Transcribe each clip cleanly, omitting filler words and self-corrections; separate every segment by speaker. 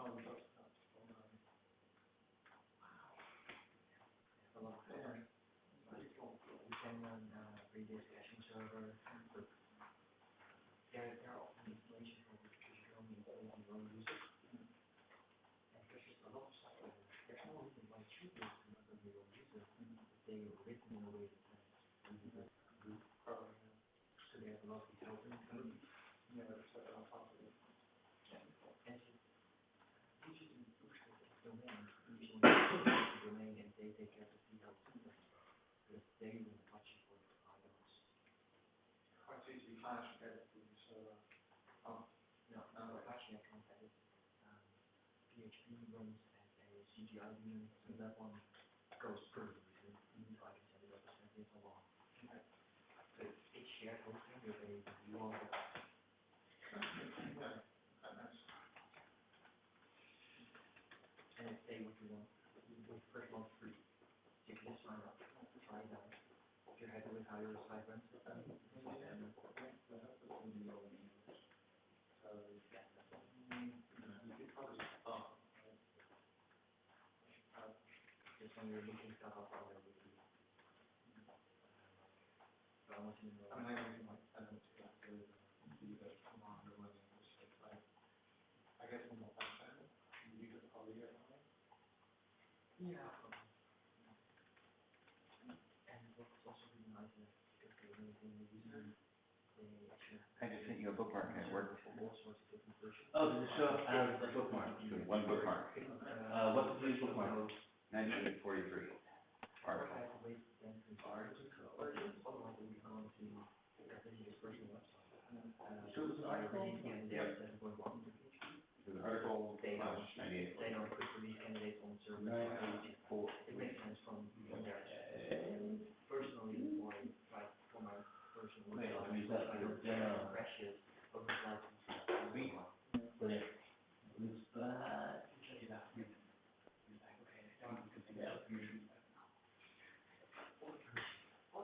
Speaker 1: We can run previous caching server, but there are often installation problems because you only install on your own users. And there's just a lot of stuff like that. There's no reason why it should be able to run on your own user if they were written in a way that good. So they have a lot of development code. Yeah, that's on top of it. And usually you push the domain, usually the domain and they take care of the development. Because they will watch you for the items. Quite easy flash editing, so no, Apache account edit. PHP runs as a CGI unit, so that one goes pretty easily. Even if I can set it up as a long. It's shared hosting with a view on it. And it's say what you want. With first month free. You can just sign up, try it out. If you're happy with how your site runs, just like that. Just when you're looking stuff up already. But I want you to know. I mean, I don't like to see the command or whatever. Like, I guess I'm not that fan. You could probably get one. Yeah. And what's also really nice is because they're using the user, they actually.
Speaker 2: I just sent you a bookmark at work.
Speaker 1: All sorts of different versions.
Speaker 3: Oh, did it show up as a bookmark?
Speaker 2: One bookmark.
Speaker 3: What did you bookmark?
Speaker 2: 1943. Article.
Speaker 1: Otherwise, we go on to his personal website.
Speaker 3: So it was an article?
Speaker 1: And they are 7.1.
Speaker 2: It was an article
Speaker 1: They don't
Speaker 2: 98.
Speaker 1: they don't put release candidates on the server. It makes sense from there. Personally, for my personal
Speaker 3: Wait, I'll use that for your demo.
Speaker 1: crashes over like
Speaker 3: Brilliant. Looks bad.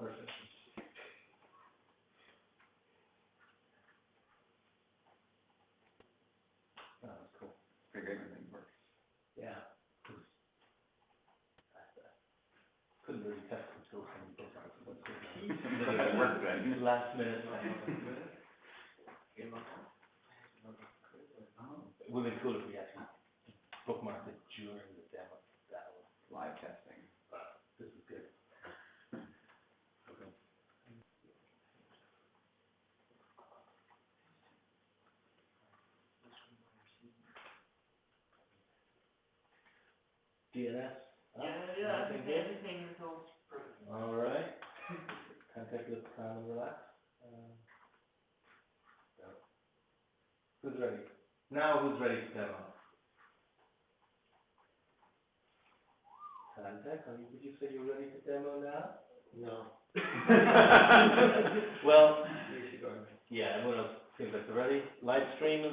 Speaker 3: Perfect. Oh, that's cool.
Speaker 2: Pretty great when things work.
Speaker 3: Yeah. Couldn't really test it until some bookmarks.
Speaker 2: It worked then.
Speaker 3: Last minute. It would have been cool if we actually bookmarked it during the demo. That was
Speaker 2: Live testing.
Speaker 3: this is good. Okay. DNS?
Speaker 1: Everything goes perfect.
Speaker 3: All right. Can I take a look, calm and relax? Who's ready? Now who's ready to demo? Tantec, would you say you're ready to demo now? No. Well, yeah, everyone else seems like they're ready. Live stream is,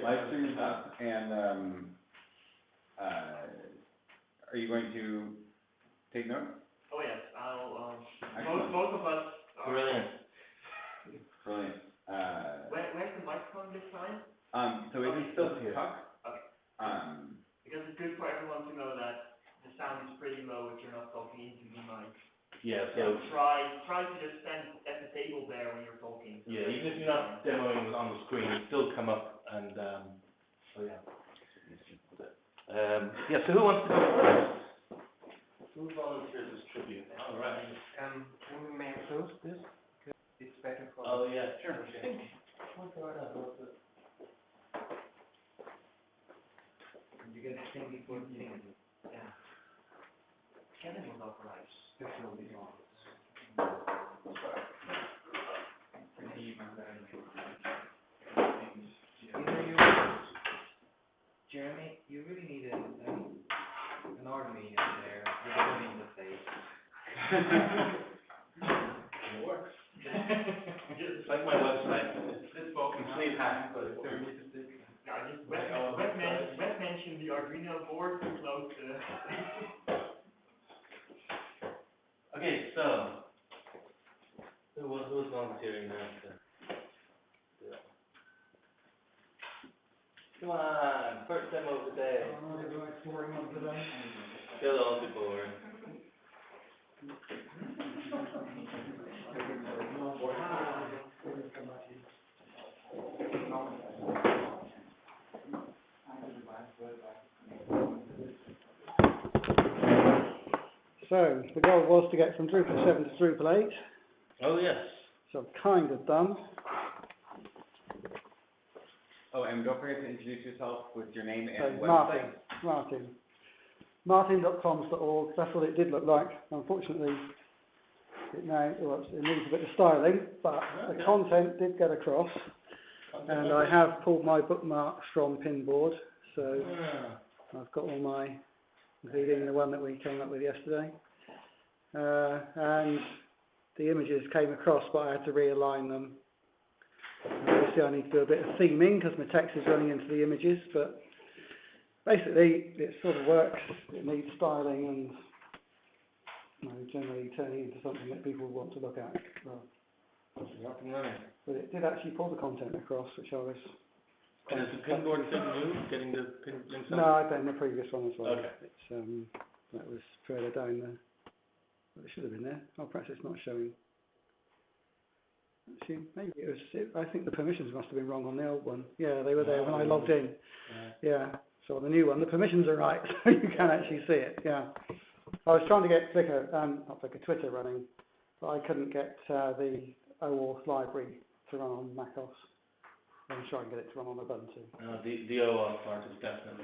Speaker 2: Live stream is up, and are you going to take notes?
Speaker 1: Oh yes, I'll
Speaker 2: Excellent.
Speaker 1: both of us are.
Speaker 3: brilliant.
Speaker 2: Brilliant.
Speaker 1: Where's the microphone this time?
Speaker 2: So we can still talk.
Speaker 1: Okay. Because it's good for everyone to know that the sound is pretty low if you're not talking into the mic.
Speaker 3: Yeah,
Speaker 1: So
Speaker 3: so,
Speaker 1: try to just stand at the table there when you're talking. So
Speaker 3: yeah, even if you're not demoing on the screen, it still come up and, so yeah. Yeah, so who wants to go first? Who volunteers as tribute? All right.
Speaker 4: May I close this? Because it's better for.
Speaker 3: Oh, yeah, sure.
Speaker 4: Okay.
Speaker 1: you get the thing before the thing. Yeah. Kevin was authorized. This will be long.
Speaker 4: Jeremy, you really need an army in there. You're running the face.
Speaker 3: It works. It's like my website. It's complete hack, but it's
Speaker 1: Yeah, just web mention the Arduino board to load the.
Speaker 3: Okay, so, who's volunteering now to do that? Come on, first demo of the day. They'll all be boring.
Speaker 5: So, the goal was to get from Drupal 7 to Drupal 8,
Speaker 3: Oh, yes.
Speaker 5: so I've kind of done.
Speaker 2: Oh, and don't forget to introduce yourself with your name
Speaker 5: So,
Speaker 2: and
Speaker 5: Martin.
Speaker 2: website.
Speaker 5: Martin.coms.org, that's what it did look like. Unfortunately, it needs a bit of styling, but the content did get across. And I have pulled my bookmarks from Pinboard, so I've got all my, including the one that we came up with yesterday. And the images came across, but I had to realign them. Obviously I need to do a bit of theming because my text is running into the images, but basically it sort of works. It needs styling and generally turning into something that people want to look at. Well,
Speaker 3: Up and running.
Speaker 5: but it did actually pull the content across, which I was...
Speaker 3: And is the pinboard thing new, getting the pin links on?
Speaker 5: No, I've done the previous one as well.
Speaker 3: Okay.
Speaker 5: It's, that was further down there. Well, it should have been there. Oh, perhaps it's not showing. Actually, maybe it was... I think the permissions must have been wrong on the old one. Yeah, they were there when I logged in. Yeah, so on the new one, the permissions are right, so you can actually see it, yeah. I was trying to get Twitter running, but I couldn't get the OAuth library to run on macOS. I'm trying to get it to run on Ubuntu.
Speaker 3: The OAuth part is definitely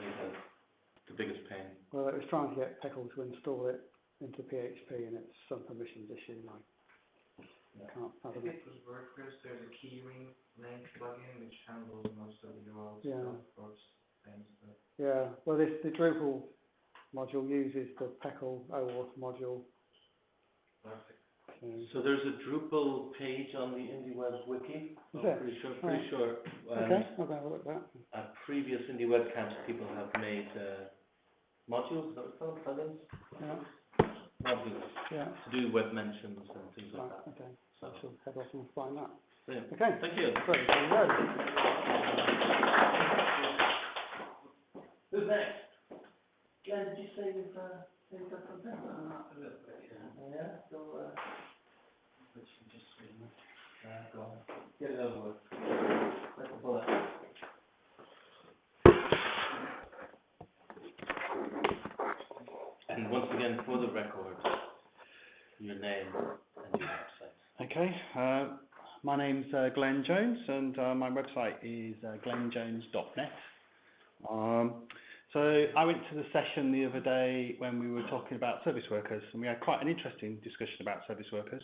Speaker 3: the biggest pain.
Speaker 5: Well, it was trying to get Pickle to install it into PHP, and it's some permissions issue. I can't fathom it.
Speaker 4: If it was WordPress, there's a keyring link plugin which handles most of the URL stuff for things. But
Speaker 5: Yeah, well, the Drupal module uses the Pickle OAuth module.
Speaker 4: perfect.
Speaker 3: So there's a Drupal page on the IndieWeb wiki.
Speaker 5: Is
Speaker 3: I'm
Speaker 5: there?
Speaker 3: pretty sure.
Speaker 5: Okay, I'll go have a look at that.
Speaker 3: At previous IndieWebCamps, people have made modules, is that what it's called? Plugins?
Speaker 5: Yeah,
Speaker 3: Modules
Speaker 5: yeah.
Speaker 3: to do web mentions and things like
Speaker 5: Right,
Speaker 3: that.
Speaker 5: okay.
Speaker 3: So,
Speaker 5: I shall head off and find that.
Speaker 3: brilliant.
Speaker 5: Okay.
Speaker 3: Thank you.
Speaker 5: Great, there you go.
Speaker 3: Who's next? Glenn, did you say you've got something?
Speaker 4: A little bit, yeah.
Speaker 3: Yeah, so,
Speaker 4: Which you just swing.
Speaker 3: go on. Get it over with. Let the bullet. And once again, for the record, your name and your website.
Speaker 6: Okay, my name's Glenn Jones, and my website is glennjones.net. So I went to the session the other day when we were talking about service workers, and we had quite an interesting discussion about service workers.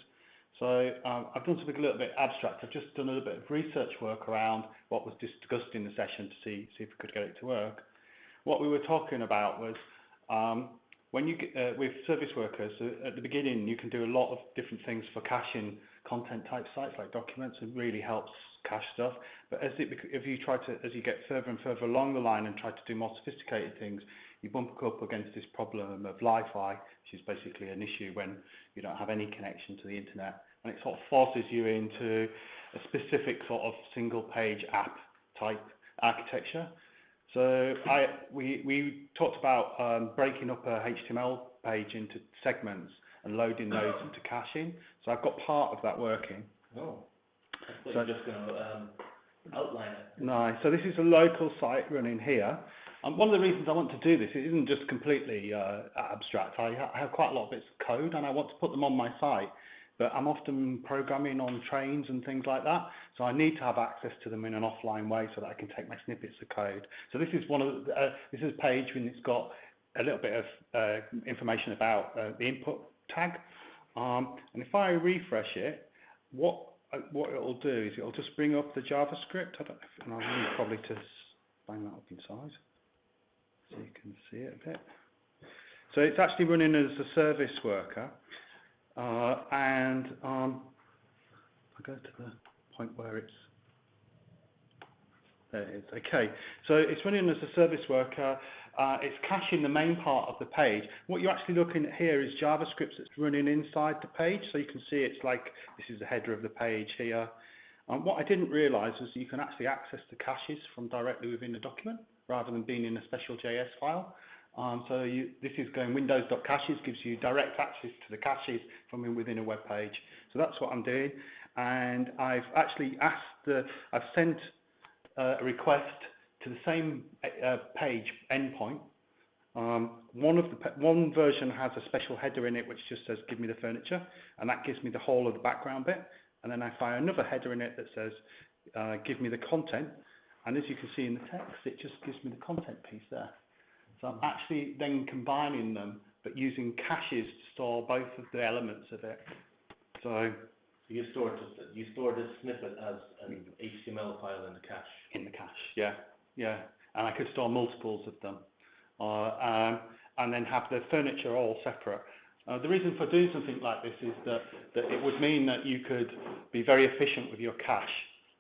Speaker 6: So I've done something a little bit abstract. I've just done a little bit of research work around what was discussed in the session to see if we could get it to work. What we were talking about was when you get, with service workers, at the beginning you can do a lot of different things for caching content type sites like documents. It really helps cache stuff. But as you get further and further along the line and try to do more sophisticated things, you bump up against this problem of Li-Fi, which is basically an issue when you don't have any connection to the internet, and it sort of forces you into a specific sort of single page app type architecture. So we talked about breaking up a HTML page into segments and loading those into caching. So I've got part of that working.
Speaker 3: Oh, I thought you were just going to outline it.
Speaker 6: No, so this is a local site running here. And one of the reasons I want to do this, it isn't just completely abstract. I have quite a lot of bits of code and I want to put them on my site. But I'm often programming on trains and things like that, so I need to have access to them in an offline way so that I can take my snippets of code. So this is this is a page and it's got a little bit of information about the input tag. And if I refresh it, what it'll do is it'll just bring up the JavaScript. And I'll need probably to bang that up inside so you can see it a bit. So it's actually running as a service worker. I go to the point where there it is. Okay, so it's running as a service worker. It's caching the main part of the page. What you're actually looking at here is JavaScript that's running inside the page. So you can see it's like, this is the header of the page here. What I didn't realise was you can actually access the caches from directly within the document, rather than being in a special JS file. This is going windows.caches, gives you direct access to the caches from within a web page. So that's what I'm doing. And I've actually I've sent a request to the same page endpoint. One version has a special header in it which just says give me the furniture, and that gives me the whole of the background bit. And then I find another header in it that says give me the content, and as you can see in the text, it just gives me the content piece there. So I'm actually then combining them, but using caches to store both of the elements of it. So
Speaker 3: you store this snippet as an HTML file in the cache.
Speaker 6: In the cache, yeah. And I could store multiples of them, and then have the furniture all separate. The reason for doing something like this is that it would mean that you could be very efficient with your cache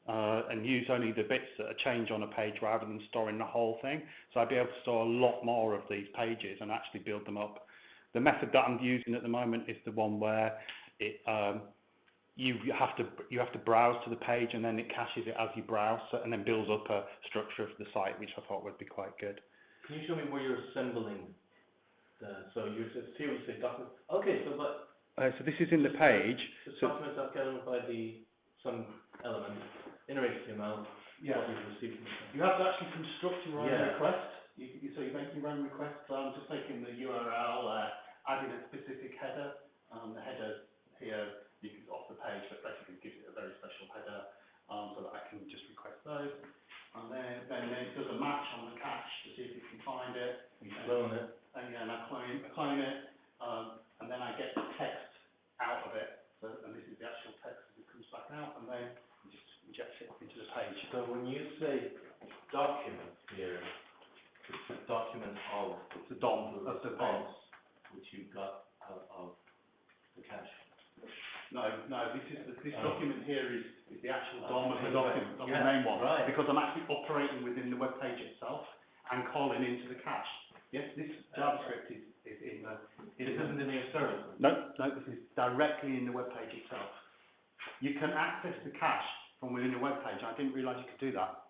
Speaker 6: and use only the bits that change on a page rather than storing the whole thing. So I'd be able to store a lot more of these pages and actually build them up. The method that I'm using at the moment is the one where you have to browse to the page, and then it caches it as you browse, and then builds up a structure of the site, which I thought would be quite good.
Speaker 3: Can you show me where you're assembling? So you're seriously document. Okay, so but.
Speaker 6: So this is in the page.
Speaker 3: The documents are gathered by some element in HTML.
Speaker 6: Yeah.
Speaker 3: What we've received from
Speaker 6: You have to actually construct your own
Speaker 3: Yeah.
Speaker 6: request. So you make your own request. So I'm just taking the URL, adding a specific header. The header here, you can off the page, but basically gives it a very special header, so that I can just request those. And then it does a match on the cache to see if you can find it.
Speaker 3: You clone it.
Speaker 6: And I clone it, and then I get the text out of it. And this is the actual text as it comes back out, and then you just inject it into the page.
Speaker 3: So when you say document here, it's a document of
Speaker 6: It's the DOM of the page.
Speaker 3: which you got out of the cache.
Speaker 6: No, this document here is the actual DOM of the document, of the
Speaker 3: Yeah,
Speaker 6: main one,
Speaker 3: right.
Speaker 6: because I'm actually operating within the web page itself and calling into the cache. Yes, this JavaScript is in the.
Speaker 3: This isn't in your service.
Speaker 6: No, this is directly in the web page itself. You can access the cache from within the web page. I didn't realise you could do that.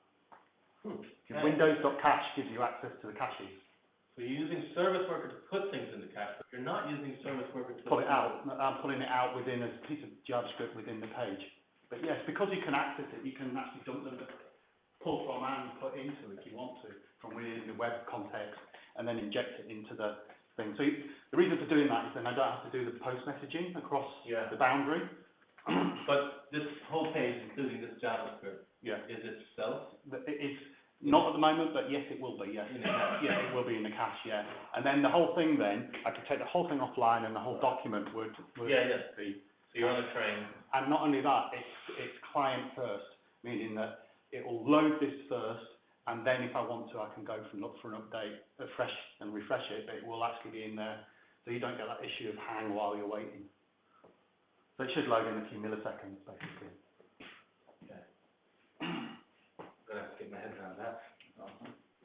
Speaker 6: Windows.cache gives you access to the caches.
Speaker 3: So you're using Service Worker to put things in the cache, but you're not using Service Worker to
Speaker 6: Pull it out. I'm pulling it out within a piece of JavaScript within the page. But yes, because you can access it, you can actually dump them, pull from and put into if you want to, from within the web context, and then inject it into the thing. So the reason for doing that is then I don't have to do the post messaging across the boundary.
Speaker 3: But this whole page, including this JavaScript, is itself?
Speaker 6: It's not at the moment, but yes, it will be, yes. Yeah, it will be in the cache, yeah. And then the whole thing then, I could take the whole thing offline and the whole document would be.
Speaker 3: So you're on a train.
Speaker 6: And not only that, it's client first, meaning that it will load this first, and then if I want to, I can go look for an update, refresh it, but it will actually be in there, so you don't get that issue of hang while you're waiting. So it should load in a few milliseconds, basically.
Speaker 3: Okay. I'm gonna have to get my head around that.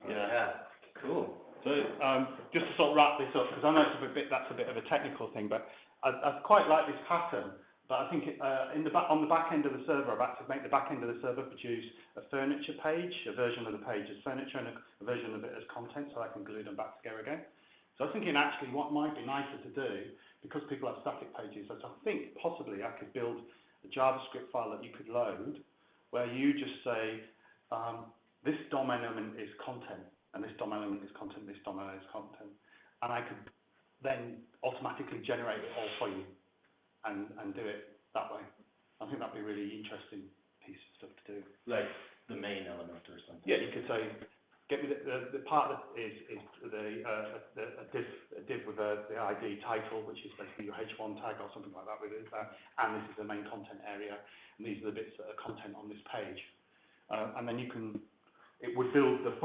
Speaker 6: Yeah.
Speaker 3: Cool.
Speaker 6: So just to sort of wrap this up, because I know that's a bit of a technical thing, but I quite like this pattern. But I think on the back end of the server, I've had to make the back end of the server produce a furniture page, a version of the page as furniture, and a version of it as content, so I can glue them back together again. So I was thinking actually what might be nicer to do, because people have static pages, is I think possibly I could build a JavaScript file that you could load, where you just say, this DOM element is content, and this DOM element is content, this DOM element is content. And I could then automatically generate it all for you. And do it that way. I think that'd be a really interesting piece of stuff to do.
Speaker 3: Like the main element or something.
Speaker 6: Yeah, you could say, get me the part that is a div with the ID title, which is basically your H1 tag or something like that with it, and this is the main content area, and these are the bits that are content on this page. And then it would build it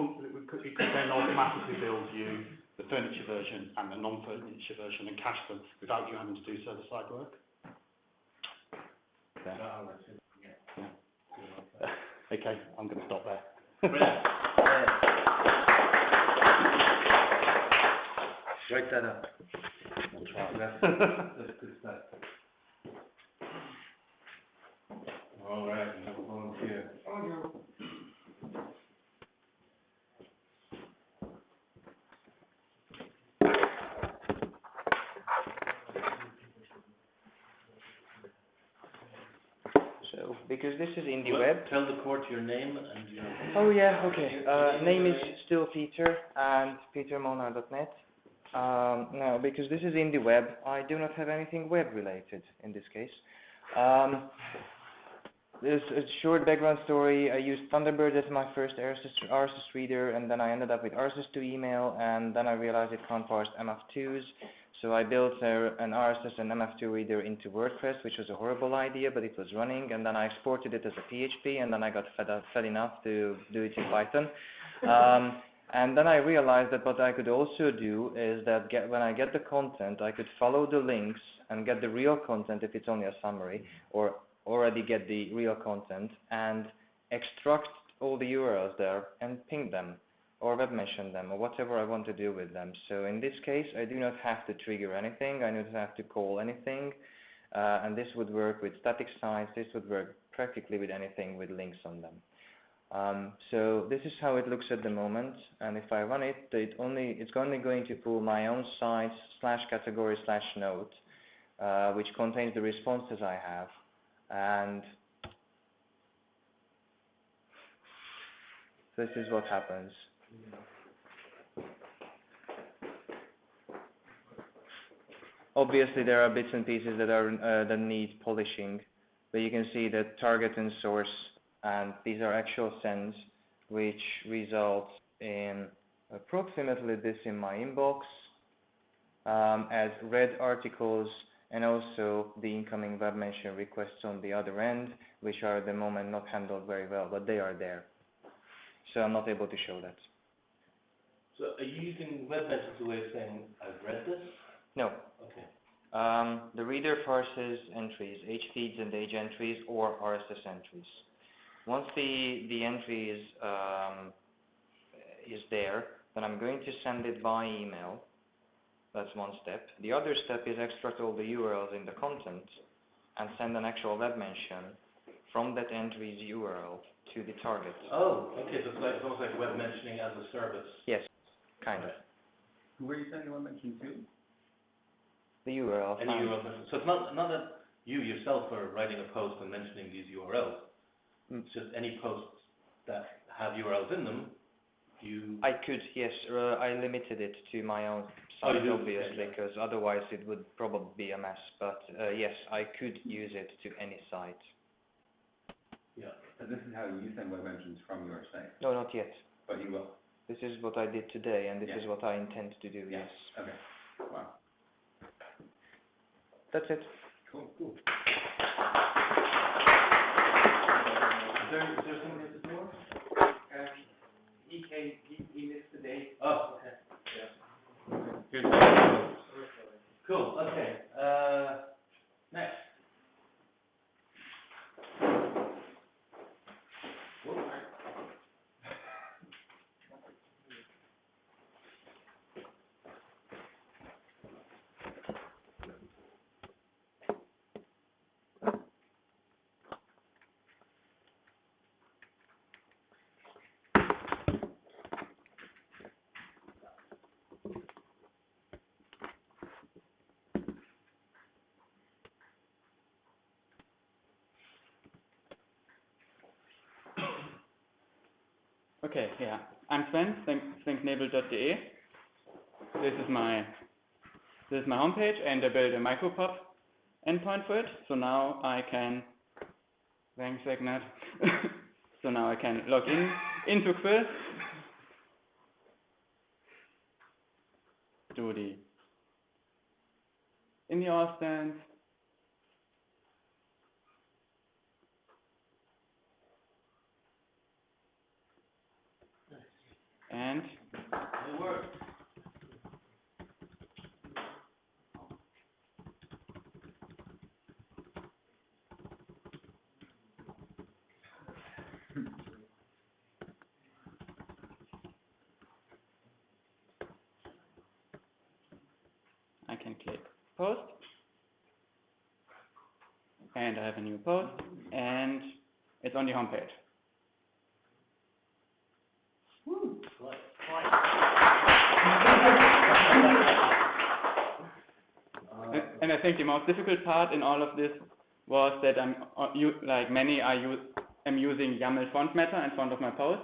Speaker 6: could then automatically build you the furniture version and the non-furniture version and cache them without you having to do server-side work. Okay, I'm going to stop there.
Speaker 3: Brilliant.
Speaker 4: Write that up.
Speaker 3: We'll try. That's good stuff. All right.
Speaker 4: because this is IndieWeb.
Speaker 3: Tell the court your name and your...
Speaker 4: Oh yeah, okay. Name is still Peter and petermolnar.net. Now, because this is IndieWeb, I do not have anything web related in this case. There's a short background story. I used Thunderbird as my first RSS reader, and then I ended up with RSS2 email, and then I realized it can't parse MF2s. So I built an RSS and MF2 reader into WordPress, which was a horrible idea, but it was running, and then I exported it as a PHP, and then I got fed enough to do it in Python. And then I realized that what I could also do is that when I get the content, I could follow the links and get the real content if it's only a summary, or already get the real content, and extract all the URLs there and ping them, or web mention them, or whatever I want to do with them. So in this case, I do not have to trigger anything, I don't have to call anything, and this would work with static sites, this would work practically with anything with links on them. So this is how it looks at the moment, and if I run it, it's only going to pull my own site /category/note, which contains the responses I have, and this is what happens. Obviously, there are bits and pieces that need polishing, but you can see that target and source, and these are actual sends, which results in approximately this in my inbox as read articles, and also the incoming web mention requests on the other end, which are at the moment not handled very well, but they are there. So I'm not able to show that.
Speaker 3: So are you using web mentions as a way of saying, I've read this?
Speaker 4: No.
Speaker 3: Okay.
Speaker 4: The reader parses entries, hfeeds and age entries, or RSS entries. Once the entry is there, then I'm going to send it by email. That's one step. The other step is extract all the URLs in the content and send an actual web mention from that entry's URL to the target.
Speaker 3: Oh, okay, so it's almost like web mentioning as a service.
Speaker 4: Yes, kind of.
Speaker 2: Who are you sending the web mention to?
Speaker 4: The URL.
Speaker 3: Any URL mention. So it's not that you yourself are writing a post and mentioning these URLs. It's just any posts that have URLs in them, I
Speaker 4: could, yes. I limited it to my own site, obviously, because otherwise it would probably be a mess. But yes, I could use it to any site.
Speaker 3: Yeah.
Speaker 2: So this is how you send web mentions from your site?
Speaker 4: No, not yet.
Speaker 2: But you will?
Speaker 4: This is what I did today, and this is what I intend to do, yes.
Speaker 2: Okay. Wow.
Speaker 4: That's it.
Speaker 2: Cool.
Speaker 3: Is there something else to more?
Speaker 1: He missed the date.
Speaker 3: Oh, okay. Yeah. Here's cool, okay. Next.
Speaker 6: Okay, yeah. I'm Sven, thinknabel.de. This is my homepage, and I built a micropop endpoint for it. So now I can, thanks Ignat. So now I can log into Quill, do the in the instance, and
Speaker 3: It worked.
Speaker 6: I can click post, and I have a new post, and it's on the homepage. And I think the most difficult part in all of this
Speaker 2: was that I'm using YAML font matter in front of my post,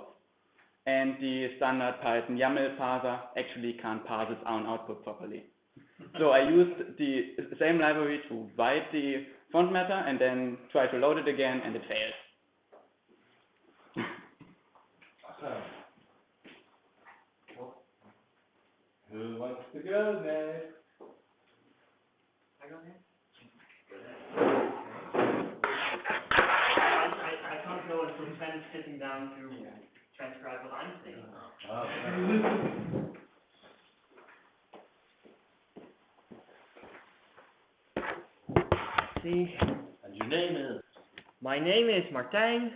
Speaker 2: and the standard Python YAML parser actually can't parse its own output properly. So I used the same library to write the font matter and then try to load it again, and it failed.
Speaker 3: Awesome. Who wants to go next?
Speaker 1: I go next?
Speaker 7: I can't go and prevent sitting down to transcribe what I'm saying. See,
Speaker 3: And your name is?
Speaker 7: my name is Martijn.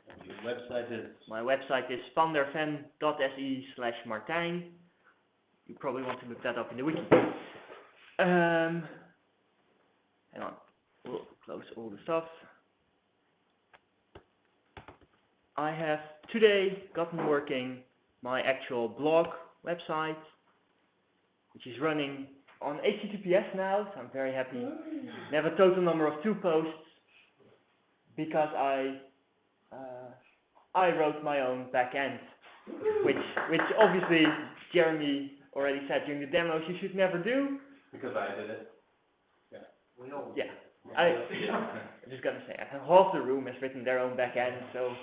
Speaker 3: And your website is?
Speaker 7: My website is vanderven.se/Martijn. You probably want to look that up in the wiki. Hang on, we'll close all the stuff. I have today gotten working my actual blog website, which is running on HTTPS now, so I'm very happy. We have a total number of 2 posts because I wrote my own backend, which obviously Jeremy already said during the demos you should never do.
Speaker 3: Because I did it.
Speaker 1: We know.
Speaker 7: Yeah, I'm just gonna say, half the room has written their own backend, so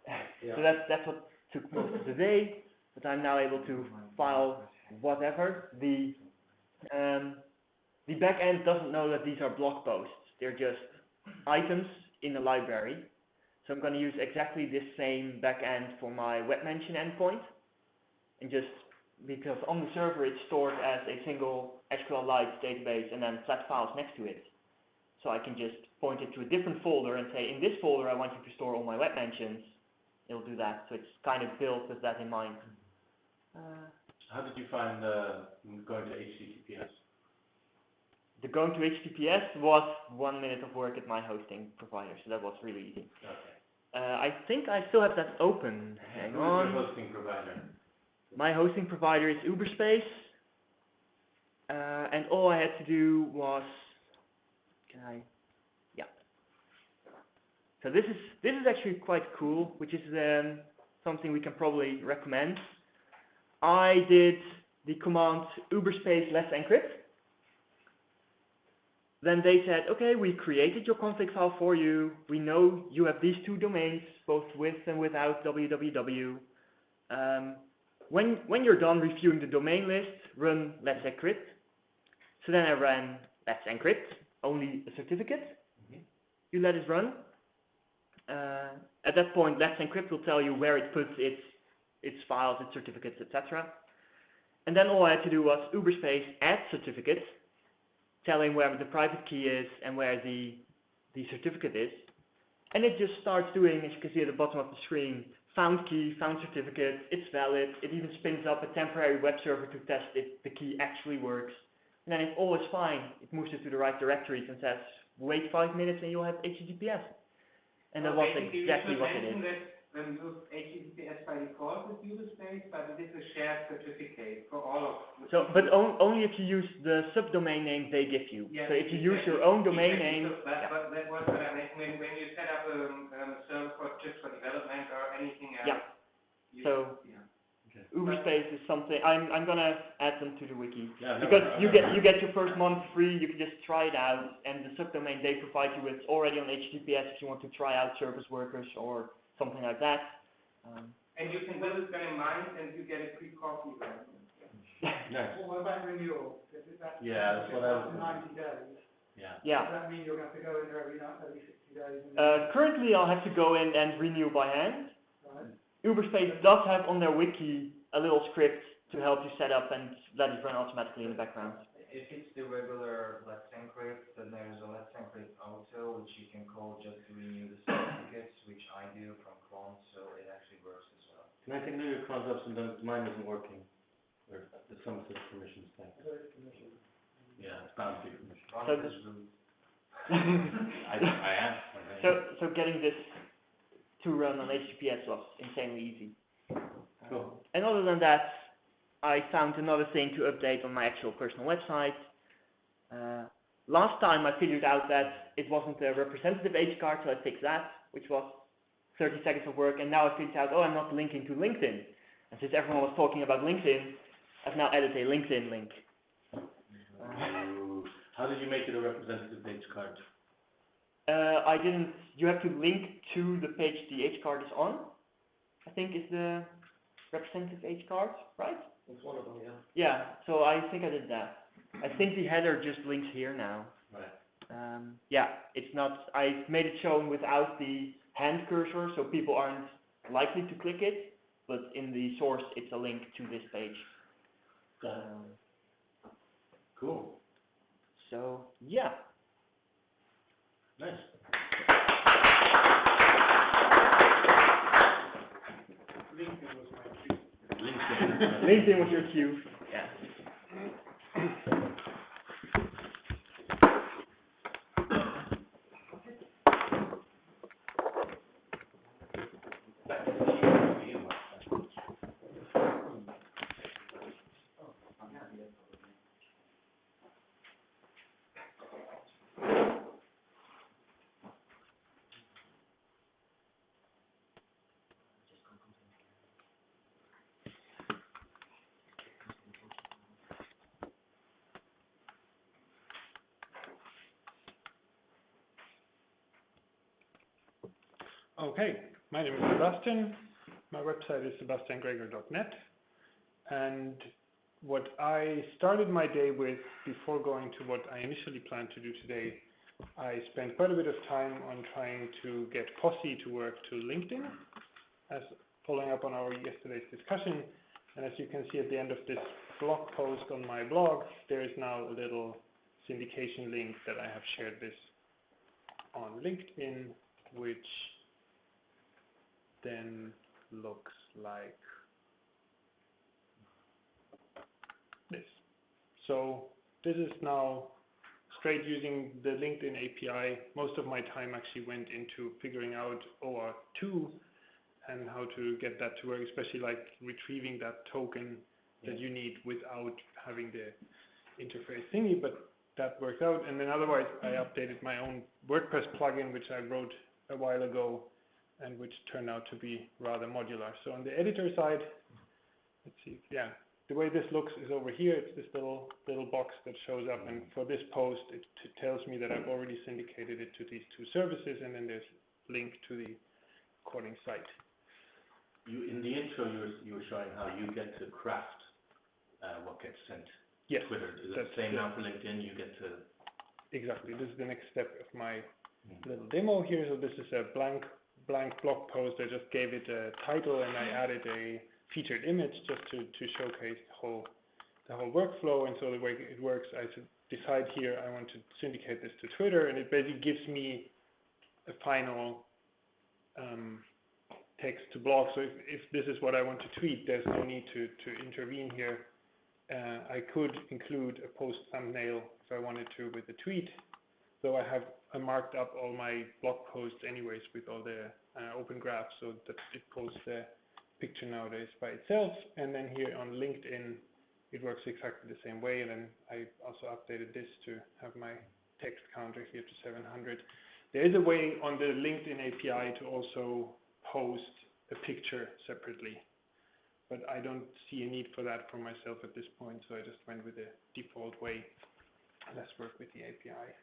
Speaker 7: that's what took most of the day. But I'm now able to file whatever. The backend doesn't know that these are blog posts. They're just items in a library. So I'm going to use exactly this same backend for my web mention endpoint, and just because on the server it's stored as a single SQLite database and then flat files next to it. So I can just point it to a different folder and say, in this folder I want you to store all my web mentions. It'll do that. So it's kind of built with that in mind.
Speaker 3: How did you find going to HTTPS?
Speaker 7: The going to HTTPS was 1 minute of work at my hosting provider, so that was really easy.
Speaker 3: Okay.
Speaker 7: I think I still have that open. Hang on.
Speaker 3: Who's your hosting provider?
Speaker 7: My hosting provider is Uberspace, and all I had to do was, So this is actually quite cool, which is something we can probably recommend. I did the command Uberspace let's encrypt. Then they said, okay, we created your config file for you. We know you have these 2 domains, both with and without www. When you're done reviewing the domain list, run let's encrypt. So then I ran let's encrypt, only a certificate. You let it run. At that point, let's encrypt will tell you where it puts its files, its certificates, etc. And then all I had to do was Uberspace add certificate, telling where the private key is and where the certificate is. And it just starts doing, as you can see at the bottom of the screen, found key, found certificate, it's valid. It even spins up a temporary web server to test if the key actually works. And then if all is fine, it moves it to the right directories and says, wait 5 minutes and you'll have HTTPS. And that was exactly what it is.
Speaker 8: When you use HTTPS by default with Uberspace, but it is a shared certificate for all of the
Speaker 7: But only if you use the subdomain name they give you.
Speaker 8: Yes,
Speaker 7: so if you use your own domain name.
Speaker 8: So that was what I meant. When you set up a server just for development or anything else.
Speaker 7: Yeah. Uberspace is something I'm gonna add them to the wiki.
Speaker 3: Yeah,
Speaker 7: because you get your first month free, you can just try it out, and the subdomain they provide you with already on HTTPS if you want to try out service workers or something like that.
Speaker 8: And you can build it in mind and you get a free copy then.
Speaker 3: Nice.
Speaker 5: Well, what about renewal? That's
Speaker 3: That's what I was.
Speaker 5: 90 days.
Speaker 3: Yeah.
Speaker 5: Does that mean you're going to have to go in there every 60 days?
Speaker 7: Currently I'll have to go in and renew by hand.
Speaker 5: Right.
Speaker 7: Uberspace does have on their wiki a little script to help you set up and let it run automatically in the background.
Speaker 1: If it's the regular let's encrypt, then there's a let's encrypt auto, which you can call just to renew the certificates, which I do from Cron, so it actually works as well.
Speaker 3: Can I take another concept and mine isn't working? Or there's some sort of permissions thing. Yeah, it's bound to be permission. I am.
Speaker 7: So getting this to run on HTTPS was insanely easy.
Speaker 3: Cool.
Speaker 7: And other than that, I found another thing to update on my actual personal website. last time I figured out that it wasn't a representative H card, so I fixed that, which was 30 seconds of work, and now I figured out, oh, I'm not linking to LinkedIn. And since everyone was talking about LinkedIn, I've now added a LinkedIn link.
Speaker 3: How did you make it a representative H card?
Speaker 7: I didn't, you have to link to the page the H card is on, I think is the representative H card, right?
Speaker 3: It's one of them, yeah.
Speaker 7: Yeah, so I think I did that. I think the header just links here now.
Speaker 3: Right.
Speaker 7: Yeah, it's not, I made it shown without the hand cursor, so people aren't likely to click it, but in the source it's a link to this page.
Speaker 3: Cool.
Speaker 7: So, yeah.
Speaker 3: Nice.
Speaker 8: LinkedIn was my cue.
Speaker 7: LinkedIn was your cue. Yeah.
Speaker 9: Okay, my name is Sebastian. My website is sebastiangregor.net. And what I started my day with before going to what I initially planned to do today, I spent quite a bit of time on trying to get Posse to work to LinkedIn, as following up on our yesterday's discussion. And as you can see at the end of this blog post on my blog, there is now a little syndication link that I have shared this on LinkedIn, which then looks like this. So this is now straight using the LinkedIn API. Most of my time actually went into figuring out OR2 and how to get that to work, especially like retrieving that token that you need without having the interface thingy, but that worked out. And then otherwise I updated my own WordPress plugin, which I wrote a while ago, and which turned out to be rather modular. So on the editor side, let's see, yeah, the way this looks is over here. It's this little box that shows up, and for this post, it tells me that I've already syndicated it to these two services, and then there's a link to the recording site.
Speaker 3: In the intro, you were showing how you get to craft what gets sent
Speaker 9: Yes,
Speaker 3: to Twitter. Is it the same now for LinkedIn? You get to...
Speaker 9: Exactly. This is the next step of my little demo here. So this is a blank blog post. I just gave it a title and I added a featured image just to showcase the whole workflow. And so the way it works, I decide here I want to syndicate this to Twitter, and it basically gives me a final text to blog. So if this is what I want to tweet, there's no need to intervene here. I could include a post thumbnail if I wanted to with a tweet. So I marked up all my blog posts anyways with all the open graphs, so that it posts the picture nowadays by itself. And then here on LinkedIn, it works exactly the same way. And then I also updated this to have my text counter here to 700. There is a way on the LinkedIn API to also post a picture separately, but I don't see a need for that for myself at this point. So I just went with the default way. Let's work with the API.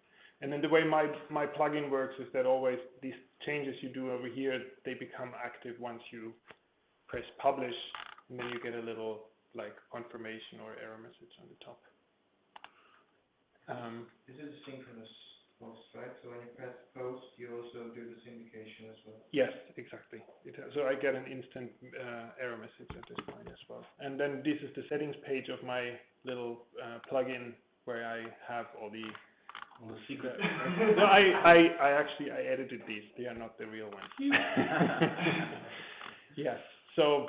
Speaker 9: And then the way my plugin works is that always these changes you do over here, they become active once you press publish, and then you get a little like confirmation or error message on the top.
Speaker 8: This is a synchronous post, right? So when you press post, you also do the syndication as well.
Speaker 9: Yes, exactly. So I get an instant error message at this point as well. And then this is the settings page of my little plugin where I have all the secret. No, I edited these. They are not the real ones. Yes. So,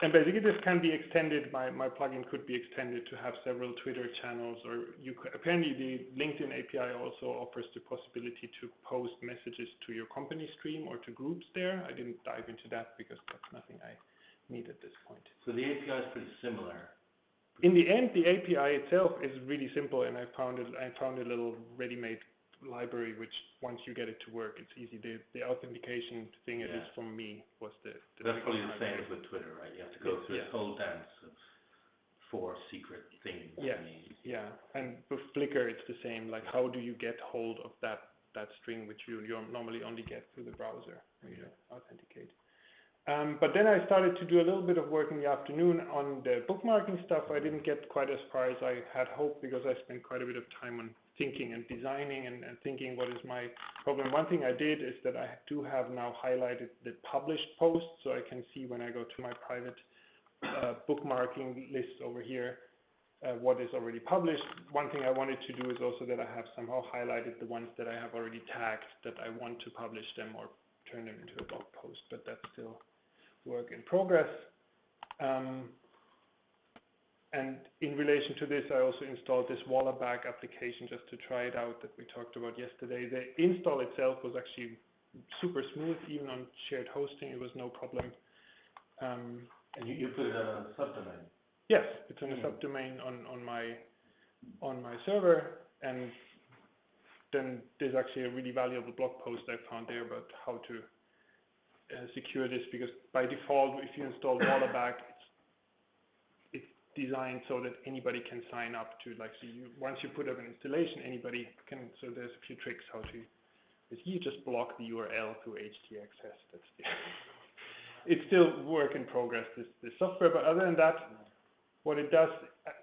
Speaker 9: and basically this can be extended. My plugin could be extended to have several Twitter channels, or apparently the LinkedIn API also offers the possibility to post messages to your company stream or to groups there. I didn't dive into that because that's nothing I need at this point.
Speaker 3: So the API is pretty similar
Speaker 9: In the end, the API itself is really simple, and I found a little ready-made library which, once you get it to work, it's easy. The authentication thing, at least from me, was the
Speaker 3: That's probably the same as with Twitter, right? You have to go through this whole dance of 4 secret things.
Speaker 9: Yeah. And with Flickr, it's the same. Like, how do you get hold of that string which you normally only get through the browser when you authenticate? But then I started to do a little bit of work in the afternoon on the bookmarking stuff. I didn't get quite as far as I had hoped because I spent quite a bit of time on thinking and designing and thinking what is my problem. One thing I did is that I do have now highlighted the published posts, so I can see when I go to my private bookmarking list over here what is already published. One thing I wanted to do is also that I have somehow highlighted the ones that I have already tagged that I want to publish them or turn them into a blog post, but that's still work in progress. And in relation to this, I also installed this Wallerback application just to try it out that we talked about yesterday. The install itself was actually super smooth, even on shared hosting, it was no problem.
Speaker 3: And you put it on a subdomain?
Speaker 9: Yes, it's in a subdomain on my server, and then there's actually a really valuable blog post I found there about how to secure this, because by default, if you install Wallerback, it's designed so that anybody can sign up to, like, so once you put up an installation, anybody can. So there's a few tricks how to. You just block the URL through htaccess. That's it's still work in progress, this software, but other than that, what it does,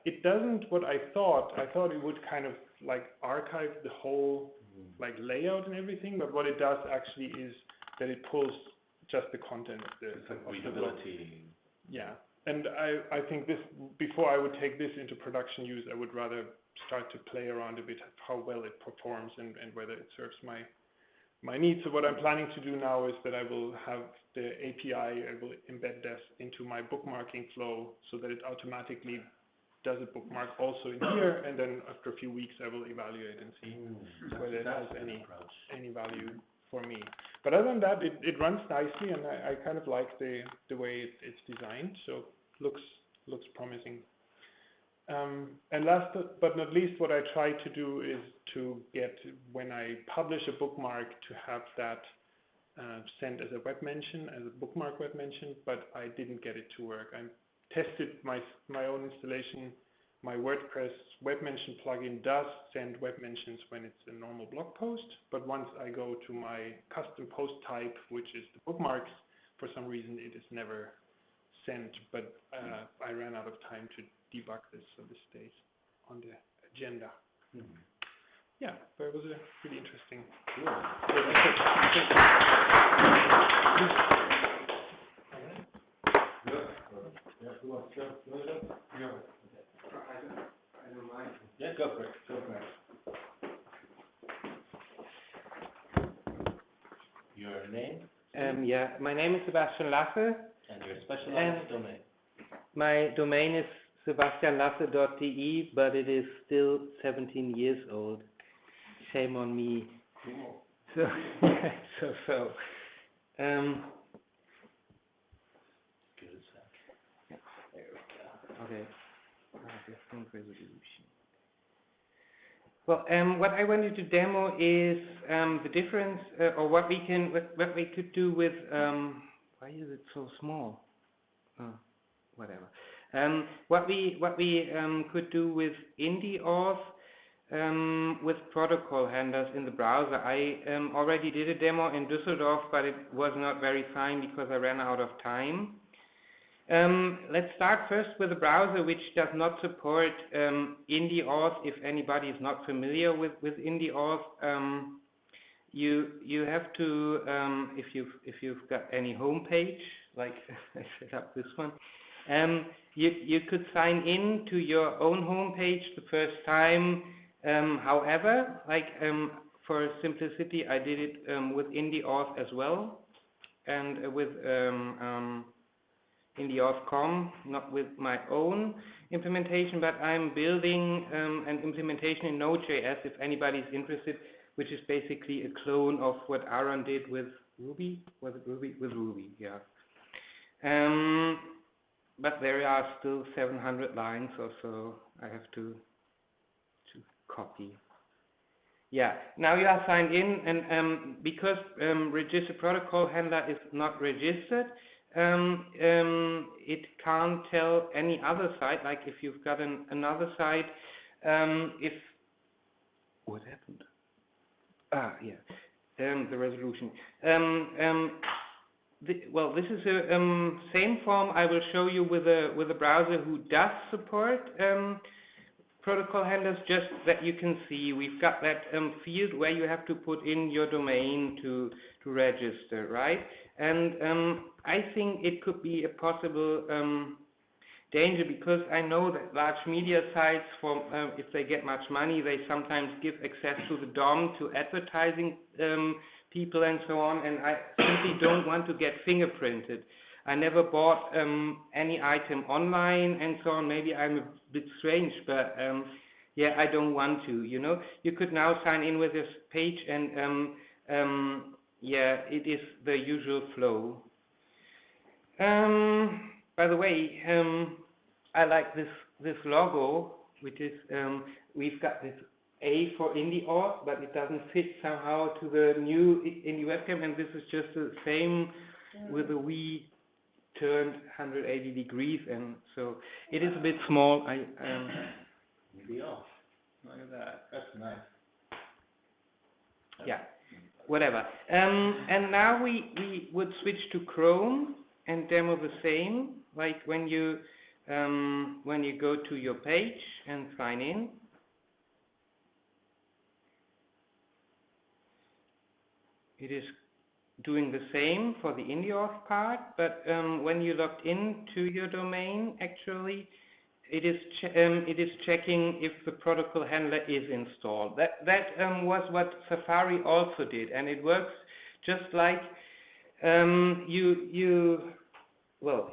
Speaker 9: it doesn't what I thought. I thought it would kind of like archive the whole like layout and everything, but what it does actually is that it pulls just the content of the
Speaker 3: readability.
Speaker 9: Yeah, and I think this, before I would take this into production use, I would rather start to play around a bit how well it performs and whether it serves my needs. So what I'm planning to do now is that I will have the API, I will embed this into my bookmarking flow so that it automatically does a bookmark also in here, and then after a few weeks I will evaluate and see whether it has any value for me. But other than that, it runs nicely, and I kind of like the way it's designed, so looks promising. And last but not least, what I try to do is to get, when I publish a bookmark, to have that sent as a web mention, as a bookmark web mention, but I didn't get it to work. I tested my own installation. My WordPress web mention plugin does send web mentions when it's a normal blog post, but once I go to my custom post type, which is the bookmarks, for some reason it is never sent, but I ran out of time to debug this, so this stays on the agenda. Yeah, but it was a pretty interesting.
Speaker 3: Yeah, go for it. Your name?
Speaker 8: Yeah, my name is Sebastian Lasse.
Speaker 3: And your specialized domain?
Speaker 8: My domain is sebastianlasse.de, but it is still 17 years old. Shame on me.
Speaker 3: Cool.
Speaker 8: So.
Speaker 3: Good as heck.
Speaker 8: There we go. Okay. Distinct resolution. Well, what I wanted to demo is the difference, or what we could do with. Why is it so small? Oh, whatever. What we could do with IndieWebCamp with protocol handlers in the browser. I already did a demo in Düsseldorf, but it was not very fine because I ran out of time. Let's start first with a browser which does not support IndieWebCamp. If anybody is not familiar with IndieWebCamp, you have to if you've got any home page, like I set up this one, you could sign in to your own home page the first time. However, like for simplicity, I did it with IndieWebCamp as well, and with IndieWebCamp, not with my own implementation, but I'm building an implementation in Node.js, if anybody's interested, which is basically a clone of what Aaron did with Ruby. Was it Ruby? With Ruby, yeah. but there are still 700 lines or so I have to copy. Yeah, now you are signed in, and because registered protocol handler is not registered, it can't tell any other site, like if you've got another site, if... What happened? The resolution. Well, this is a same form I will show you with a browser who does support protocol handlers, just that you can see we've got that field where you have to put in your domain to register, right? And I think it could be a possible danger, because I know that large media sites, if they get much money, they sometimes give access to the DOM to advertising people and so on, and I simply don't want to get fingerprinted. I never bought any item online and so on. Maybe I'm a bit strange, but yeah, I don't want to, you know. You could now sign in with this page, and yeah, it is the usual flow. By the way, I like this logo, which is, we've got this A for IndieOS, but it doesn't fit somehow to the new IndieWebCamp, and this is just the same with the Wii turned 180 degrees, and so it is a bit small.
Speaker 3: Maybe off. Look at that. That's nice.
Speaker 8: Yeah, whatever. And now we would switch to Chrome and demo the same, like when you go to your page and sign in. It is doing the same for the IndieOS part, but when you logged into your domain, actually, it is checking if the protocol handler is installed. That was what Safari also did, and it works just like well,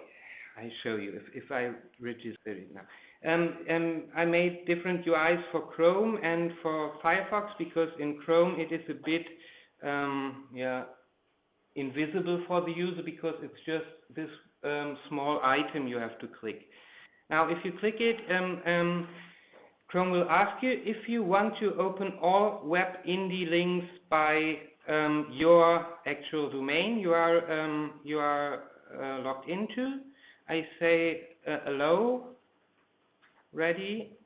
Speaker 8: I show you if I register it now. I made different UIs for Chrome and for Firefox, because in Chrome it is a bit invisible for the user, because it's just this small item you have to click. Now, if you click it, Chrome will ask you if you want to open all web indie links by your actual domain you are logged into. I say allow, ready,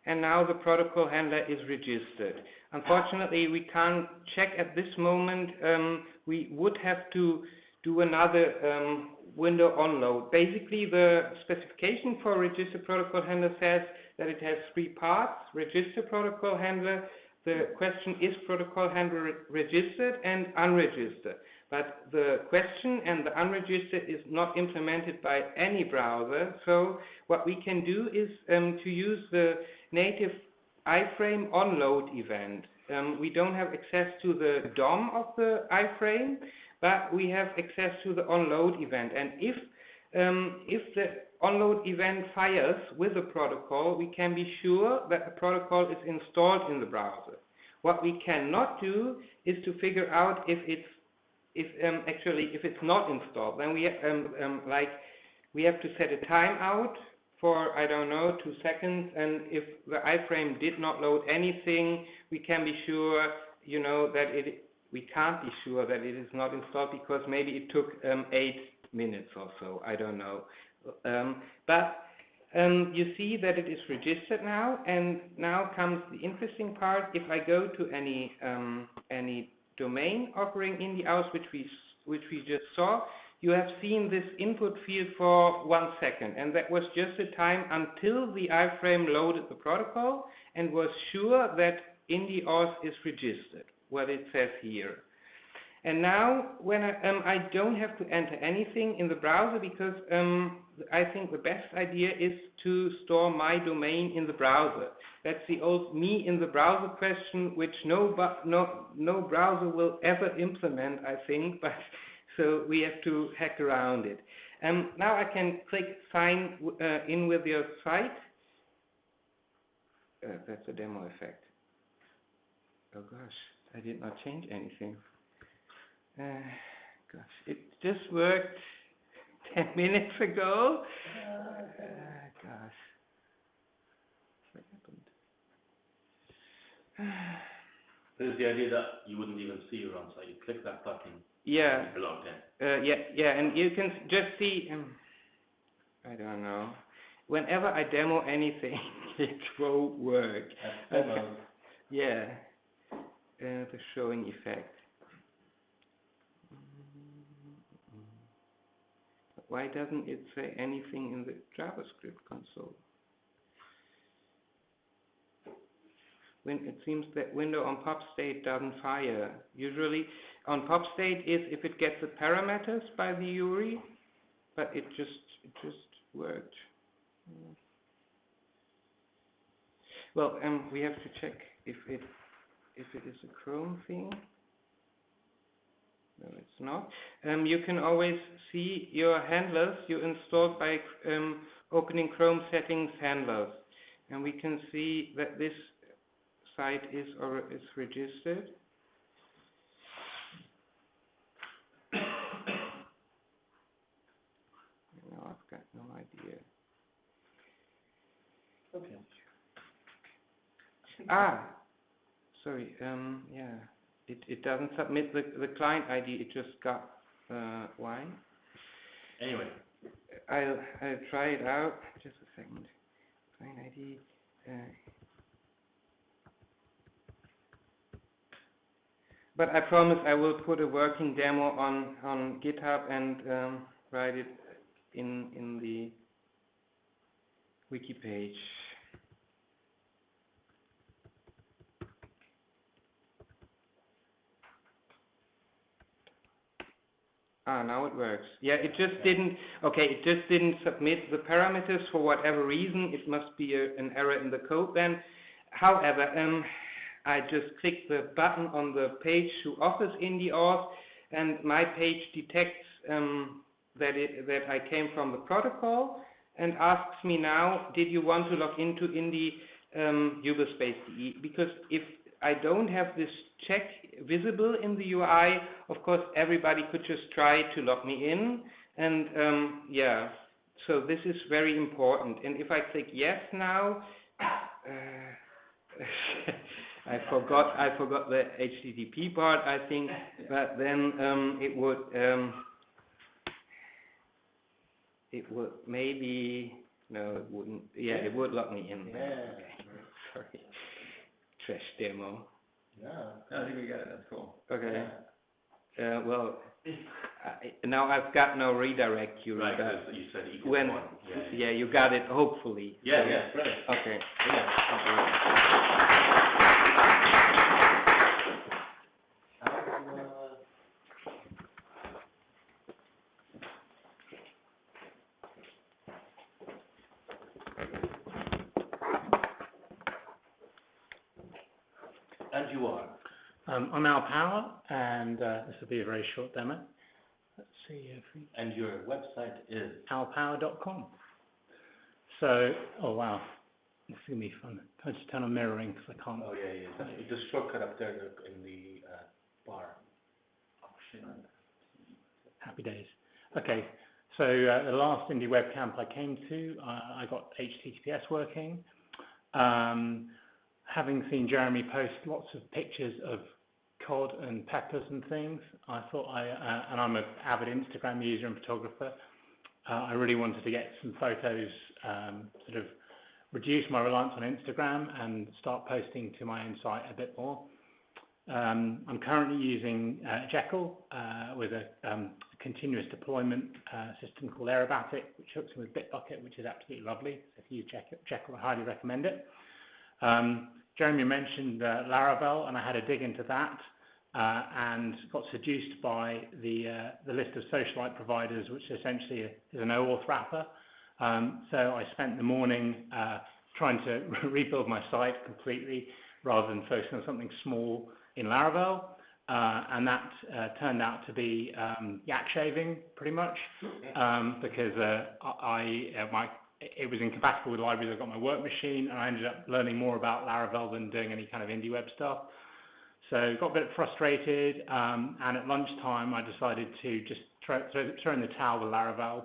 Speaker 8: and now the protocol handler is registered. Unfortunately, we can't check at this moment. We would have to do another window onload. Basically, the specification for register protocol handler says that it has 3 parts: register protocol handler, the question is protocol handler registered, and unregistered. But the question and the unregistered is not implemented by any browser. So what we can do is to use the native iframe onload event. We don't have access to the DOM of the iframe, but we have access to the onload event. And if the onload event fires with the protocol, we can be sure that the protocol is installed in the browser. What we cannot do is to figure out if it's not installed. Then we have to set a timeout for, I don't know, 2 seconds, and if the iframe did not load anything, we can be sure, you know, that we can't be sure that it is not installed, because maybe it took 8 minutes or so, I don't know. But you see that it is registered now, and now comes the interesting part. If I go to any domain offering IndieOS, which we just saw, you have seen this input field for 1 second, and that was just the time until the iframe loaded the protocol and was sure that IndieOS is registered, what it says here. And now, when I don't have to enter anything in the browser, because I think the best idea is to store my domain in the browser. That's the old me in the browser question, which no browser will ever implement, I think, but so we have to hack around it. Now I can click sign in with your site. That's a demo effect. Oh gosh, I did not change anything. Gosh, it just worked 10 minutes ago. Gosh. What happened?
Speaker 3: There's the idea that you wouldn't even see your own site. You click that button,
Speaker 8: Yeah.
Speaker 3: you're logged in.
Speaker 8: Yeah, and you can just see, I don't know, whenever I demo anything, it won't work.
Speaker 3: Demo.
Speaker 8: Yeah, the showing effect. Why doesn't it say anything in the JavaScript console? When it seems that window on pop state doesn't fire. Usually on pop state is if it gets the parameters by the URI, but it just worked. Well, we have to check if it is a Chrome thing. No, it's not. You can always see your handlers you installed by opening Chrome settings handlers, and we can see that this site is registered. No, I've got no idea.
Speaker 3: Okay.
Speaker 8: Sorry. Yeah, it doesn't submit the client ID. It just got why?
Speaker 3: Anyway,
Speaker 8: I'll try it out. Just a second. Client ID. But I promise I will put a working demo on GitHub and write it in the wiki page. Now it works. Yeah, it just didn't submit the parameters for whatever reason. It must be an error in the code then. However, I just click the button on the page who offers IndieAuth, and my page detects that I came from the protocol and asks me now, did you want to log into Indie uberspace.de? Because if I don't have this check visible in the UI, of course everybody could just try to log me in, and yeah, so this is very important. And if I click yes now, I forgot the HTTP part, I think, but then it would maybe, no, it wouldn't. Yeah, it would log me in.
Speaker 3: Yeah.
Speaker 8: Okay. Sorry. Trash demo.
Speaker 3: No.
Speaker 2: I think we got it. That's cool.
Speaker 8: Okay. Well, now I've got no redirect. You
Speaker 3: Right,
Speaker 8: got
Speaker 3: you said equal
Speaker 8: when.
Speaker 3: one.
Speaker 8: Yeah, you got it. Hopefully.
Speaker 3: Yeah,
Speaker 8: So-
Speaker 3: yeah, brilliant.
Speaker 8: Okay.
Speaker 3: And you are?
Speaker 10: I'm Al Power, and this will be a very short demo. Let's see if we...
Speaker 3: And your website is?
Speaker 10: alpower.com. So, oh wow, this is going to be fun. Can I just turn on mirroring because I can't...
Speaker 3: Oh, yeah. That's the shortcut up there in the bar.
Speaker 10: Happy days. Okay, so the last IndieWebCamp I came to, I got HTTPS working. Having seen Jeremy post lots of pictures of cod and peppers and things, I thought and I'm an avid Instagram user and photographer, I really wanted to get some photos, sort of reduce my reliance on Instagram and start posting to my own site a bit more. I'm currently using Jekyll with a continuous deployment system called Aerobatic, which hooks in with Bitbucket, which is absolutely lovely. So if you use Jekyll, I highly recommend it. Jeremy mentioned Laravel, and I had a dig into that and got seduced by the list of socialite providers, which essentially is an OAuth wrapper. So I spent the morning trying to rebuild my site completely rather than focusing on something small in Laravel, and that turned out to be yak shaving pretty much, because it was incompatible with libraries I've got on my work machine, and I ended up learning more about Laravel than doing any kind of IndieWeb stuff. So got a bit frustrated, and at lunchtime I decided to just throw in the towel with Laravel,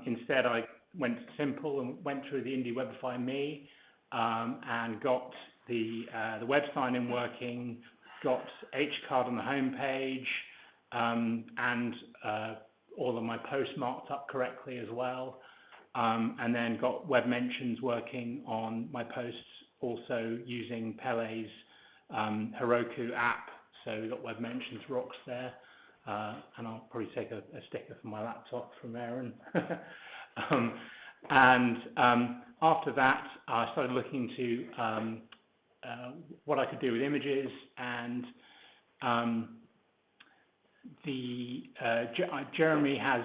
Speaker 10: Instead, I went simple and went through the IndieWebify Me, and got the web sign-in working, got HCard on the home page, and all of my posts marked up correctly as well, and then got web mentions working on my posts, also using Pele's Heroku app. So we got web mentions rocks there, and I'll probably take a sticker from my laptop from Aaron. And after that, I started looking into what I could do with images, and Jeremy has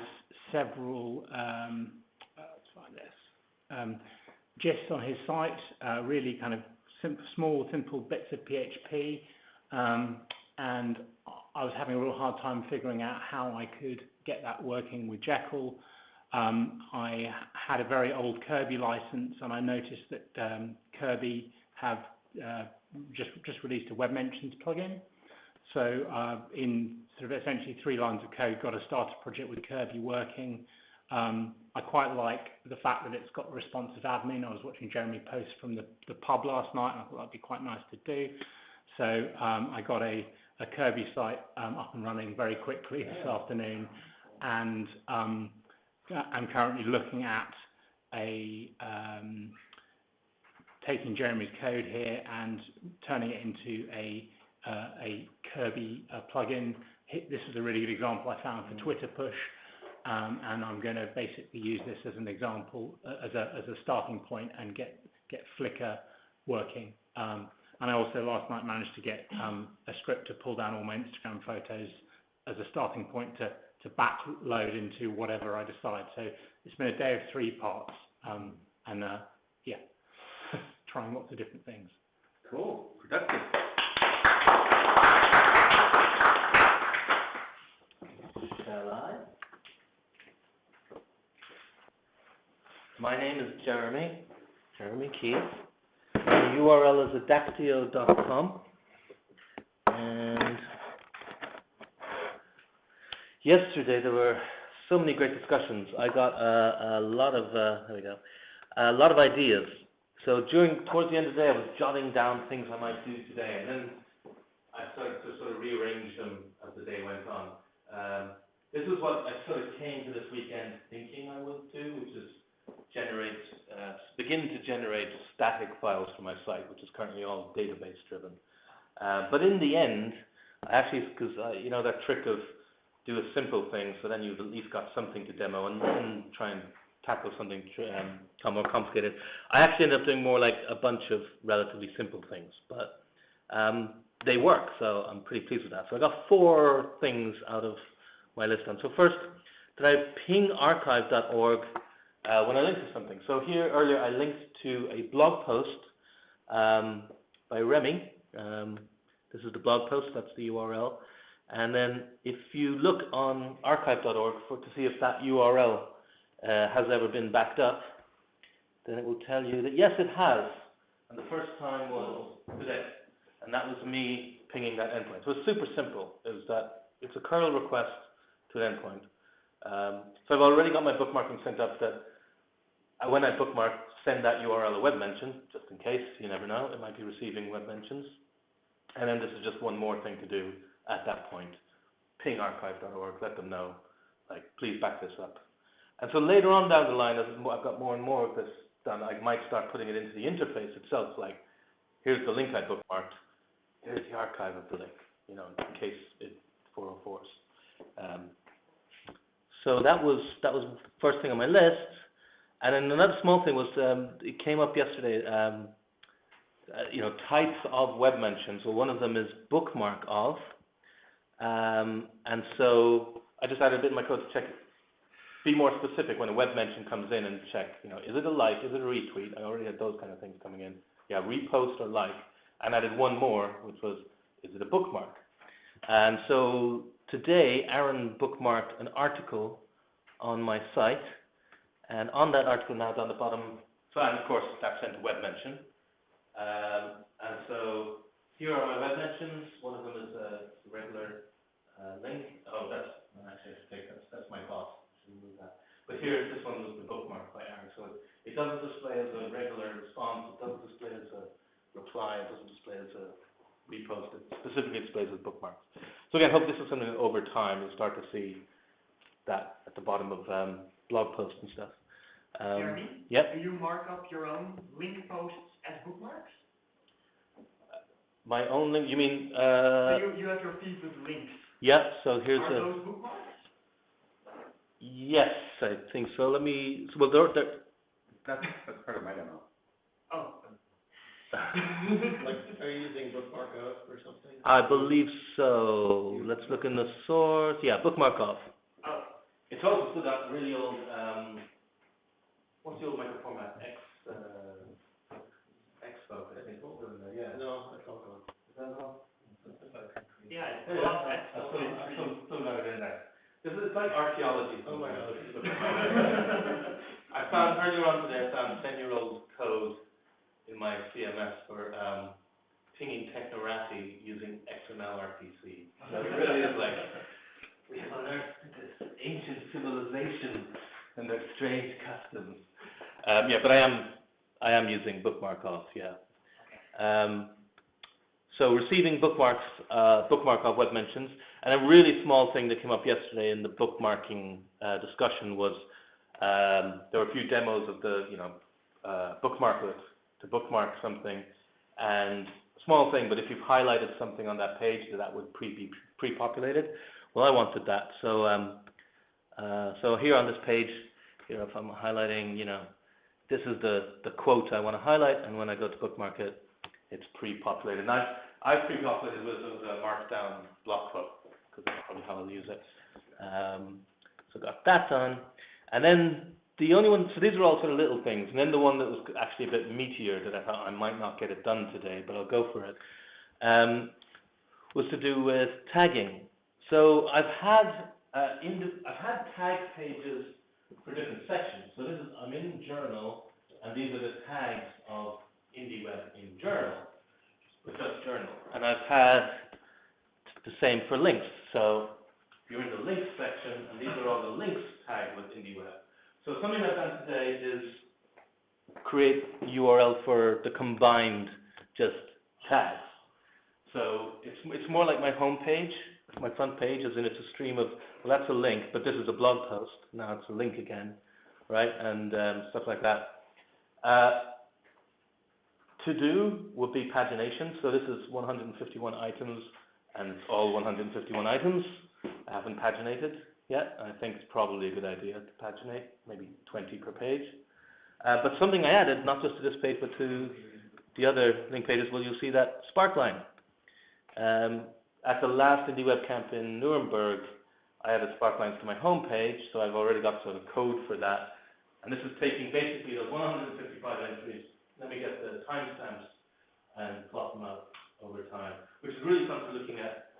Speaker 10: several let's find this, GIFs on his site, really kind of simple bits of PHP, and I was having a real hard time figuring out how I could get that working with Jekyll. I had a very old Kirby license, and I noticed that Kirby have just released a web mentions plugin. So in sort of essentially 3 lines of code, got a starter project with Kirby working. I quite like the fact that it's got responsive admin. I was watching Jeremy post from the pub last night, and I thought that'd be quite nice to do. So I got a Kirby site up and running very quickly this afternoon, and I'm currently looking at taking Jeremy's code here and turning it into a Kirby plugin. This is a really good example I found for Twitter push, and I'm going to basically use this as an example, as a starting point, and get Flickr working. And I also last night managed to get a script to pull down all my Instagram photos as a starting point to backload into whatever I decide. So it's been a day of 3 parts, and yeah, trying lots of different things.
Speaker 3: Cool, productive. Shall I? My name is Jeremy Keith. My URL is adactio.com, and yesterday there were so many great discussions. I got a lot of ideas. So towards the end of the day, I was jotting down things I might do today, and then I started to sort of rearrange them as the day went on. This is what I sort of came to this weekend thinking I would do, which is begin to generate static files for my site, which is currently all database driven. But in the end, I actually, because you know that trick of do a simple thing, so then you've at least got something to demo, and then try and tackle something more complicated. I actually ended up doing more like a bunch of relatively simple things, but they work, so I'm pretty pleased with that. So I got 4 things out of my list on. So first, did I ping archive.org when I linked to something? So here earlier I linked to a blog post by Remy. This is the blog post, that's the URL. And then if you look on archive.org to see if that URL has ever been backed up, then it will tell you that yes, it has. And the first time was today. And that was me pinging that endpoint. So it's super simple. It's a curl request to an endpoint. So I've already got my bookmarking set up that when I bookmark, send that URL a web mention, just in case, you never know, it might be receiving web mentions. And then this is just one more thing to do at that point. Ping archive.org, let them know, like, please back this up. And so later on down the line, as I've got more and more of this done, I might start putting it into the interface itself, like, here's the link I bookmarked, here's the archive of the link, you know, in case it 404s. So that was the first thing on my list. And then another small thing was, it came up yesterday, you know, types of web mentions. So one of them is bookmark of. And so I just added a bit in my code to check, be more specific when a web mention comes in, and check, you know, is it a like, is it a retweet? I already had those kind of things coming in. Yeah, repost or like. And added one more, which was, is it a bookmark? And so today, Aaron bookmarked an article on my site. And on that article now down the bottom, so and of course that's sent a web mention. And so here are my web mentions. One of them is a regular link. Oh, that's my boss. Should move that. But here, this one was the bookmark by Aaron, so it doesn't display as a regular response, it doesn't display as a reply, it doesn't display as a repost, it specifically displays as bookmarks. So again, I hope this is something that over time you'll start to see that at the bottom of blog posts and stuff.
Speaker 7: Jeremy,
Speaker 3: yep.
Speaker 7: do you mark up your own link posts as bookmarks?
Speaker 3: My own link, you mean?
Speaker 7: So you have your feed with links.
Speaker 3: Yeah, so here's
Speaker 7: Are those bookmarks?
Speaker 3: Yes, I think so. Let me, well,
Speaker 11: That's part of my demo.
Speaker 7: Oh.
Speaker 11: Like, are you using bookmark off or something?
Speaker 3: I believe so. Let's look in the source. Yeah, bookmark off.
Speaker 7: Oh.
Speaker 3: It's also still got really old, what's the old micro format? Xbox, I think. Yeah.
Speaker 11: No, that's all gone.
Speaker 3: Is that all?
Speaker 7: Yeah, it's
Speaker 3: I've still got it in there. It's like archaeology.
Speaker 11: Oh my God.
Speaker 3: I found earlier on today, I found 10-year-old code in my CMS for pinging Technorati using XML RPC. So it really is like, we have unearthed this ancient civilization and their strange customs. Yeah, but I am using bookmark off, yeah. So receiving bookmarks, bookmark off web mentions, and a really small thing that came up yesterday in the bookmarking discussion was there were a few demos of the bookmarklet to bookmark something, and a small thing, but if you've highlighted something on that page, that would be pre-populated. Well, I wanted that, so so here on this page, if I'm highlighting, this is the quote I want to highlight, and when I go to bookmark it, it's pre-populated. Now, I've pre-populated with a markdown block quote, because that's probably how I'll use it. So got that done, and then the only one, so these are all sort of little things, and then the one that was actually a bit meatier that I thought I might not get it done today, but I'll go for it, was to do with tagging. So I've had tag pages for different sections. So I'm in Journal, and these are the tags of IndieWeb in Journal, but just Journal. And I've had the same for links. So you're in the links section, and these are all the links tagged with IndieWeb. So something I've done today is create a URL for the combined just tags. So it's more like my home page, my front page, as in it's a stream of, well, that's a link, but this is a blog post. Now it's a link again, right? And stuff like that. To do would be pagination. So this is 151 items, and it's all 151 items. I haven't paginated yet. I think it's probably a good idea to paginate, maybe 20 per page. But something I added, not just to this page, but to the other link pages, well, you'll see that sparkline. At the last IndieWebCamp in Nuremberg, I added sparklines to my home page, so I've already got sort of code for that. And this is taking basically those 155 entries. Let me get the timestamps and plot them out over time, which is really fun for looking at,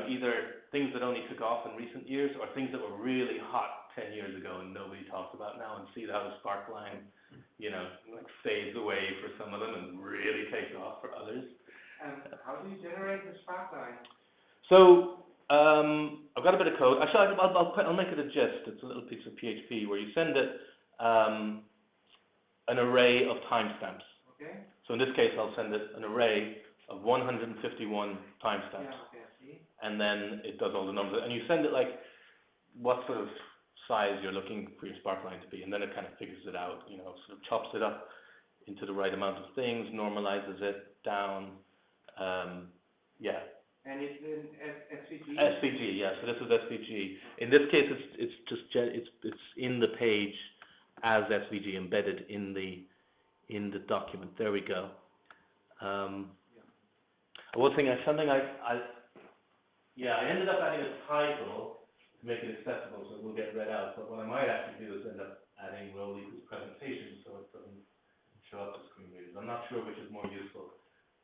Speaker 3: either things that only took off in recent years or things that were really hot 10 years ago and nobody talks about now, and see how the sparkline, like fades away for some of them and really takes off for others.
Speaker 8: How do you generate the sparkline?
Speaker 3: So I've got a bit of code. Actually, I'll make it a gist. It's a little piece of PHP where you send it an array of timestamps.
Speaker 8: Okay.
Speaker 3: So in this case, I'll send it an array of 151 timestamps.
Speaker 8: Yeah, okay, I see.
Speaker 3: And then it does all the numbers. And you send it like what sort of size you're looking for your sparkline to be, and then it kind of figures it out, sort of chops it up into the right amount of things, normalizes it down. Yeah.
Speaker 8: And it's in SVG?
Speaker 3: SVG, yeah. So this is SVG. In this case, it's in the page as SVG embedded in the document. There we go. One thing, I ended up adding a title to make it accessible, so it will get read out. But what I might actually do is end up adding Rolly's presentation, so it doesn't show up to screen readers. I'm not sure which is more useful,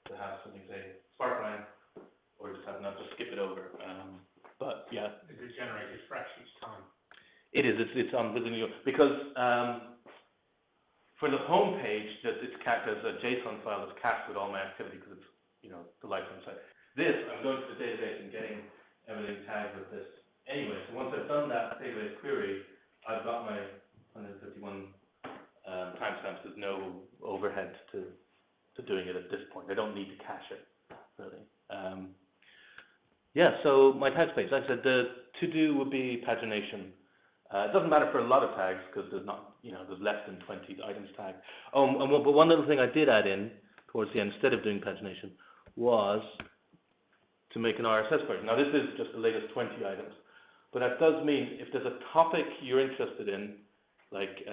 Speaker 3: to have something say sparkline, or just skip it over. But yeah.
Speaker 10: Is it generated fresh each time?
Speaker 3: It is. It's on within your, because for the home page, there's a JSON file that's cached with all my activity because it's the lifetime site. This, I'm going to the database and getting everything tagged with this anyway. So once I've done that database query, I've got my 151 timestamps. There's no overhead to doing it at this point. I don't need to cache it, really. Yeah, so my tag space, like I said, the to-do would be pagination. It doesn't matter for a lot of tags because there's not, there's less than 20 items tagged. But one little thing I did add in towards the end, instead of doing pagination, was to make an RSS version. Now, this is just the latest 20 items, but that does mean if there's a topic you're interested in, like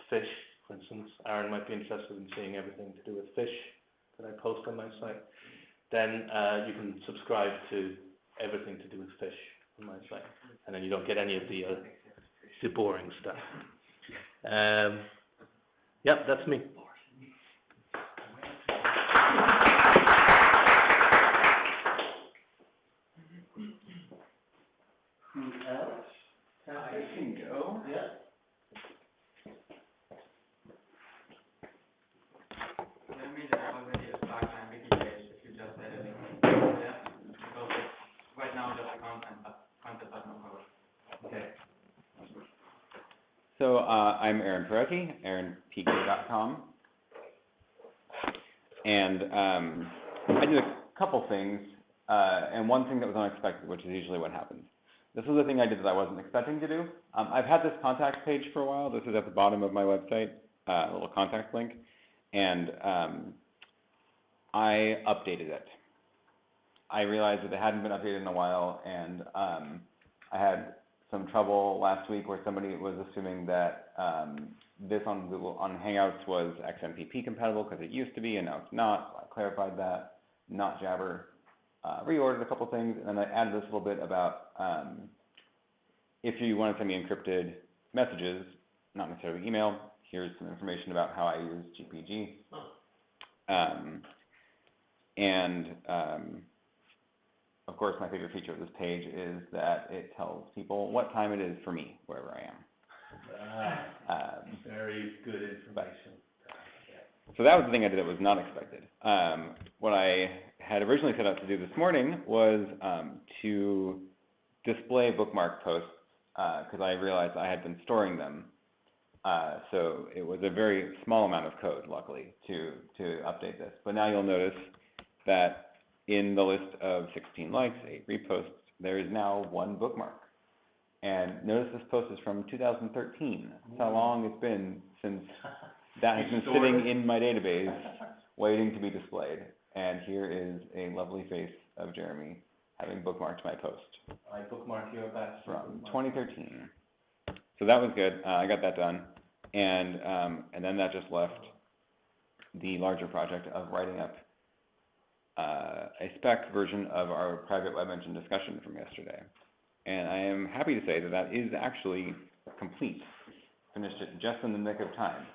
Speaker 3: fish, for instance, Aaron might be interested in seeing everything to do with fish that I post on my site, then you can subscribe to everything to do with fish on my site, and then you don't get any of the boring stuff. Yep, that's me.
Speaker 11: Who else? I can go. Yeah.
Speaker 2: Let me just already a Pac-Man wiki page if you just add a link. Yeah, because it's right now just a content button on code.
Speaker 11: Okay.
Speaker 12: So I'm Aaron Perecki, aaronpk.com, and I did a couple things, and one thing that was unexpected, which is usually what happens. This was a thing I did that I wasn't expecting to do. I've had this contact page for a while. This is at the bottom of my website, a little contact link, and I updated it. I realized that it hadn't been updated in a while, and I had some trouble last week where somebody was assuming that this on Google on Hangouts was XMPP compatible because it used to be, and now it's not. So I clarified that, not Jabber. Reordered a couple things, and then I added this little bit about if you want to send me encrypted messages, not necessarily email, here's some information about how I use GPG. Of course, my favorite feature of this page is that it tells people what time it is for me, wherever I am.
Speaker 3: Very good information.
Speaker 12: So that was the thing I did that was not expected. What I had originally set out to do this morning was to display bookmark posts because I realized I had been storing them. So it was a very small amount of code, luckily, to update this. But now you'll notice that in the list of 16 likes, 8 reposts, there is now 1 bookmark. And notice this post is from 2013. That's how long it's been since that has been sitting in my database, waiting to be displayed. And here is a lovely face of Jeremy having bookmarked my post.
Speaker 3: I bookmarked your batch
Speaker 12: from 2013. So that was good. I got that done. And then that just left the larger project of writing up a spec version of our private web engine discussion from yesterday. And I am happy to say that that is actually complete. Finished it just in the nick of time.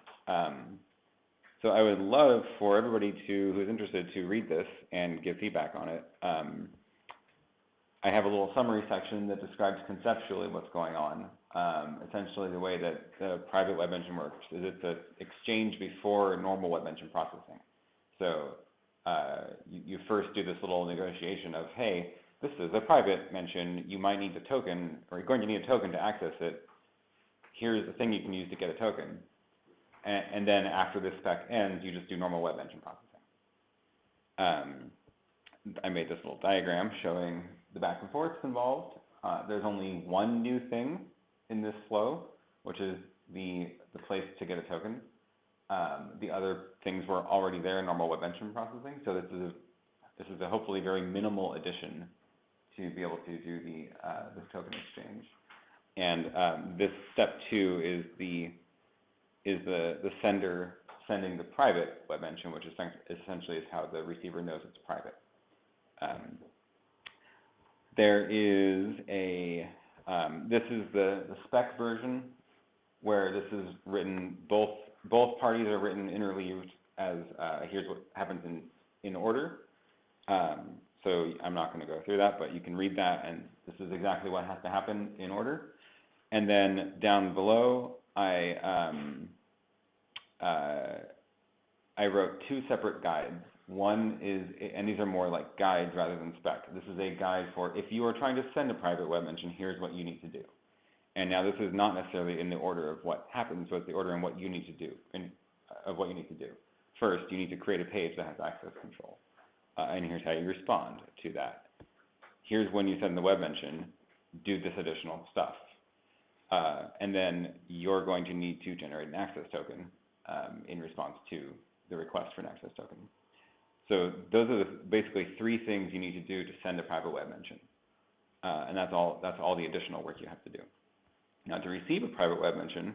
Speaker 12: So I would love for everybody who's interested to read this and give feedback on it. I have a little summary section that describes conceptually what's going on. Essentially, the way that the private web engine works is it's an exchange before normal web engine processing. So you first do this little negotiation of, hey, this is a private mention, you might need a token, or you're going to need a token to access it. Here's the thing you can use to get a token. And then after this spec ends, you just do normal web engine processing. I made this little diagram showing the back and forths involved. There's only one new thing in this flow, which is the place to get a token. The other things were already there in normal web engine processing, so this is a hopefully very minimal addition to be able to do this token exchange. And this step 2 is the sender sending the private web engine, which essentially is how the receiver knows it's private. There is this is the spec version where this is written, both parties are written interleaved as here's what happens in order. So I'm not going to go through that, but you can read that, and this is exactly what has to happen in order. And then down below, I wrote 2 separate guides. One is, and these are more like guides rather than spec. This is a guide for if you are trying to send a private web engine, here's what you need to do. And now this is not necessarily in the order of what happens, but it's the order in what you need to do, of what you need to do. First, you need to create a page that has access control. And here's how you respond to that. Here's when you send the web mention, do this additional stuff. And then you're going to need to generate an access token in response to the request for an access token. So those are basically 3 things you need to do to send a private web mention. And that's all the additional work you have to do. Now, to receive a private web mention,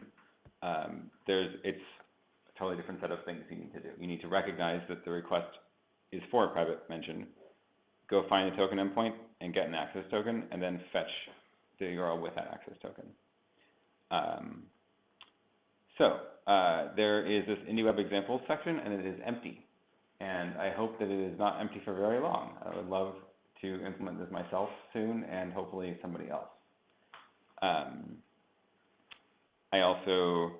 Speaker 12: it's a totally different set of things you need to do. You need to recognize that the request is for a private mention, go find the token endpoint and get an access token, and then fetch the URL with that access token. There is this IndieWeb examples section, and it is empty. And I hope that it is not empty for very long. I would love to implement this myself soon, and hopefully somebody else. I also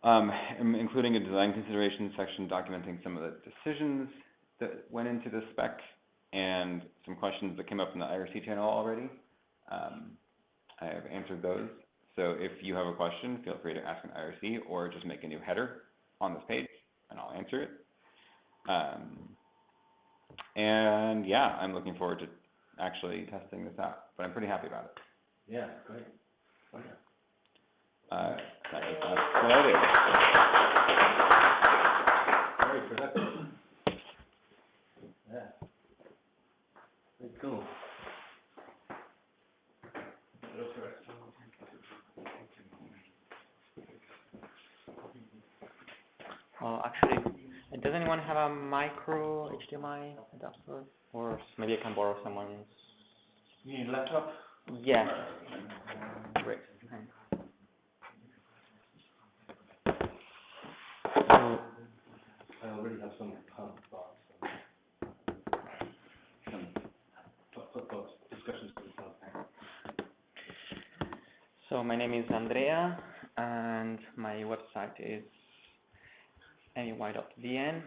Speaker 12: am including a design considerations section documenting some of the decisions that went into the spec and some questions that came up in the IRC channel already. I have answered those. So if you have a question, feel free to ask an IRC or just make a new header on this page and I'll answer it. And yeah, I'm looking forward to actually testing this out, but I'm pretty happy about it.
Speaker 3: Yeah, great. Okay.
Speaker 12: That's what I did.
Speaker 3: Very productive. Yeah. Very cool.
Speaker 2: Actually, does anyone have a micro HDMI adapter? Or maybe I can borrow someone's?
Speaker 3: You need a laptop?
Speaker 2: Yeah. Great. Thanks.
Speaker 3: I already have some thoughts. Some discussions with the
Speaker 2: So my name is Andrea, and my website is mey.vn.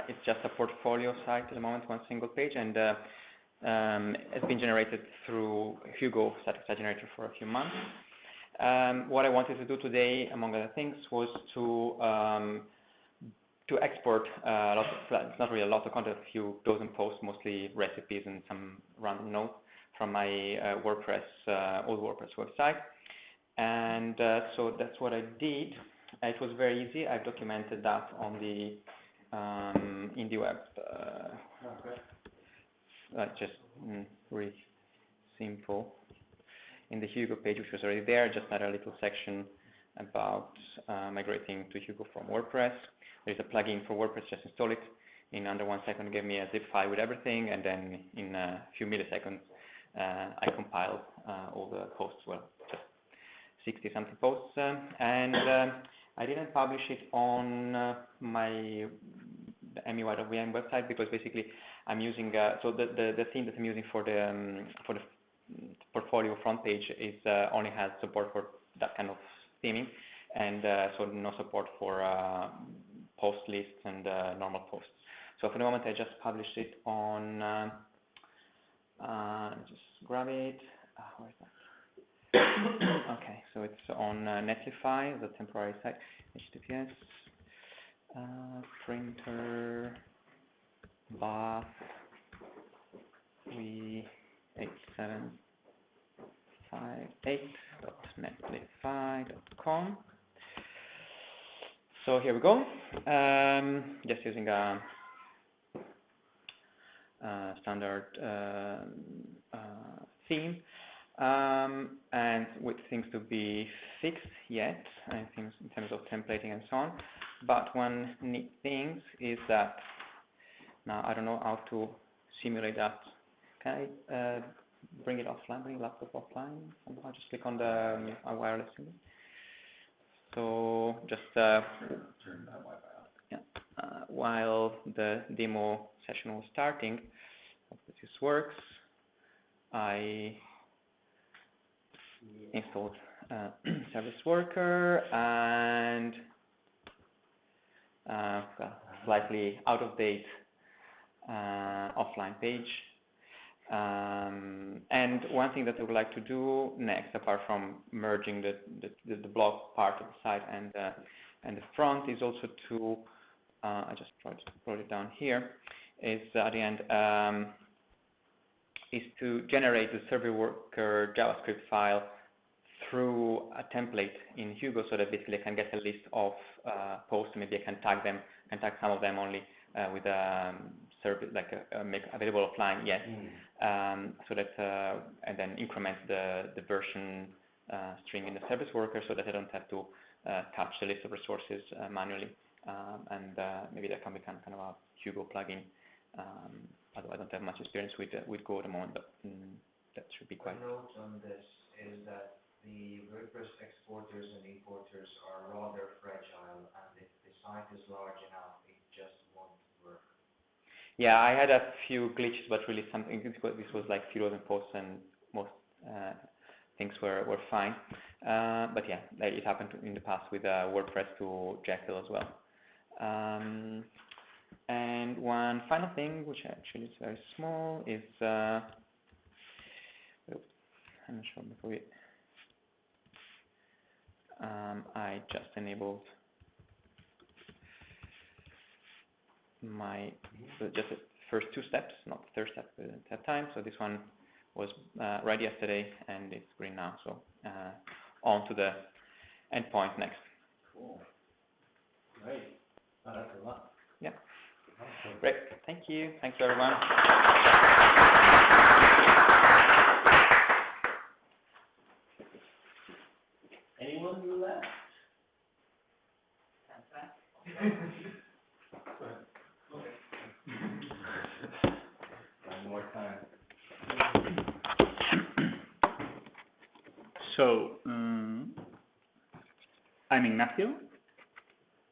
Speaker 2: It's just a portfolio site at the moment, one single page, and it's been generated through Hugo static site generator for a few months. What I wanted to do today, among other things, was to export not really a lot of content, a few dozen posts, mostly recipes and some random notes from my old WordPress website. And so that's what I did. It was very easy. I've documented that on the IndieWeb. Just really simple. In the Hugo page, which was already there, just had a little section about migrating to Hugo from WordPress. There's a plugin for WordPress, just install it. In under 1 second, it gave me a zip file with everything, and then in a few milliseconds, I compiled all the posts, well, just 60-something posts, and I didn't publish it on the mey.vn website because basically I'm using so the theme that I'm using for the portfolio front page is only has support for that kind of theming, and so no support for post lists and normal posts. So for the moment, I just published it on. Just grab it. Where is that? Okay, so it's on Netlify, the temporary site. HTTPS printer bath 38758.netlify.com. So here we go. Just using a standard theme, and with things to be fixed yet, and things in terms of templating and so on. But one neat thing is that now I don't know how to simulate that. Can I bring it offline, bring the laptop offline? Somehow just click on the wireless thing. So just turn that Wi-Fi on. Yeah. While the demo session was starting, hope that this works. I installed Service Worker and slightly out of date offline page. And one thing that I would like to do next, apart from merging the blog part of the site and the front, is also to I just wrote it down here. Is at the end is to generate the server worker JavaScript file through a template in Hugo, so that basically I can get a list of posts. Maybe I can tag some of them only with a service like make available offline, yes, so that and then increment the version string in the service worker, so that I don't have to touch the list of resources manually, and maybe that can become kind of a Hugo plugin. Although I don't have much experience with Go at the moment, but that should be quite.
Speaker 1: A note on this is that the WordPress exporters and importers are rather fragile, and if the site is large enough, it just won't work.
Speaker 2: Yeah, I had a few glitches, but really something. This was like few dozen posts, and most things were fine. But yeah, it happened in the past with WordPress to Jekyll as well. And one final thing, which actually is very small, is I'm not sure before we. I just enabled my just the first two steps, not the third step at that time. So this one was ready yesterday, and it's green now. So on to the endpoint next.
Speaker 11: Cool. Great. Oh, that's a lot.
Speaker 2: Yeah. Great. Thank you. Thanks everyone.
Speaker 11: Anyone who left? One more time.
Speaker 10: So, I'm Ignacio.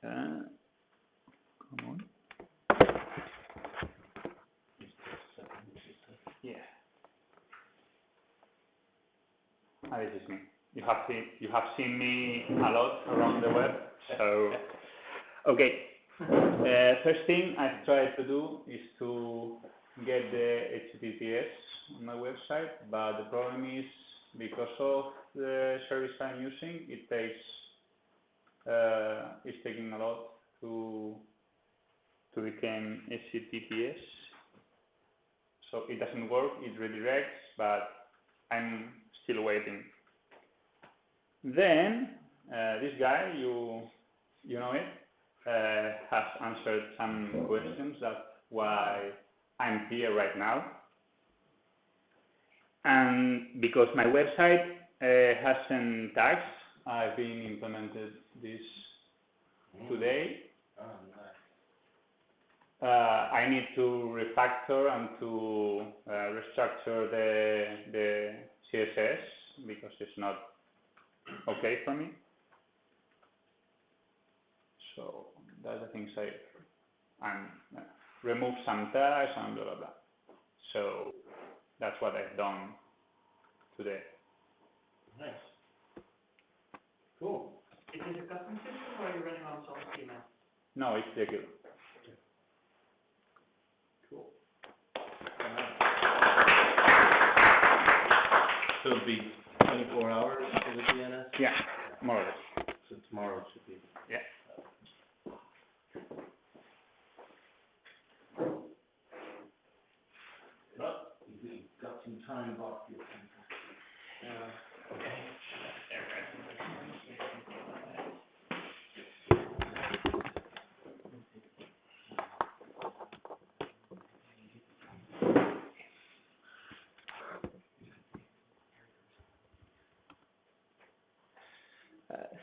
Speaker 10: Come on. Yeah. This is me. You have seen me a lot around the web. So, okay. First thing I've tried to do is to get the HTTPS on my website, but the problem is because of the service I'm using, it's taking a lot to become HTTPS. So it doesn't work, it redirects, but I'm still waiting. Then this guy, you know it, has answered some questions. That's why I'm here right now. And because my website has some tags, I've been implemented this today.
Speaker 11: Oh, nice.
Speaker 10: I need to refactor and to restructure the CSS because it's not okay for me. So that's the things and remove some tags and blah blah blah. So that's what I've done today.
Speaker 11: Nice. Cool.
Speaker 7: Is it a custom system or are you running on some schema?
Speaker 10: No, it's regular.
Speaker 11: Cool. So it'll be 24 hours for the DNS?
Speaker 10: Yeah, more or less.
Speaker 11: So tomorrow should be.
Speaker 10: Yeah.
Speaker 11: Well, we got some time blocked here. Okay.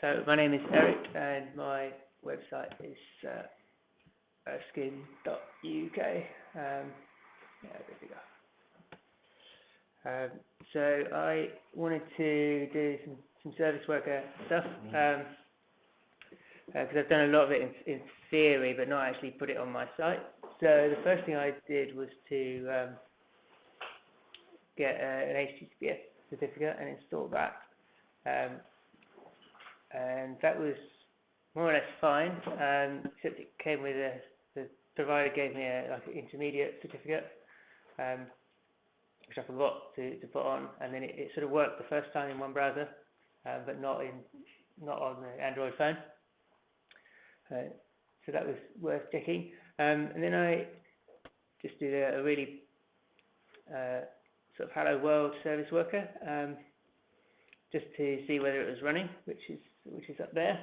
Speaker 13: So my name is Eric, and my website is skin.uk. Yeah, there we go. So I wanted to do some service worker stuff because I've done a lot of it in theory, but not actually put it on my site. So the first thing I did was to get an HTTPS certificate and install that. And that was more or less fine, except it came with the provider gave me like an intermediate certificate, which I forgot to put on, and then it sort of worked the first time in one browser, but not on the Android phone. So that was worth checking. And then I just did a really sort of Hello World service worker, just to see whether it was running, which is up there.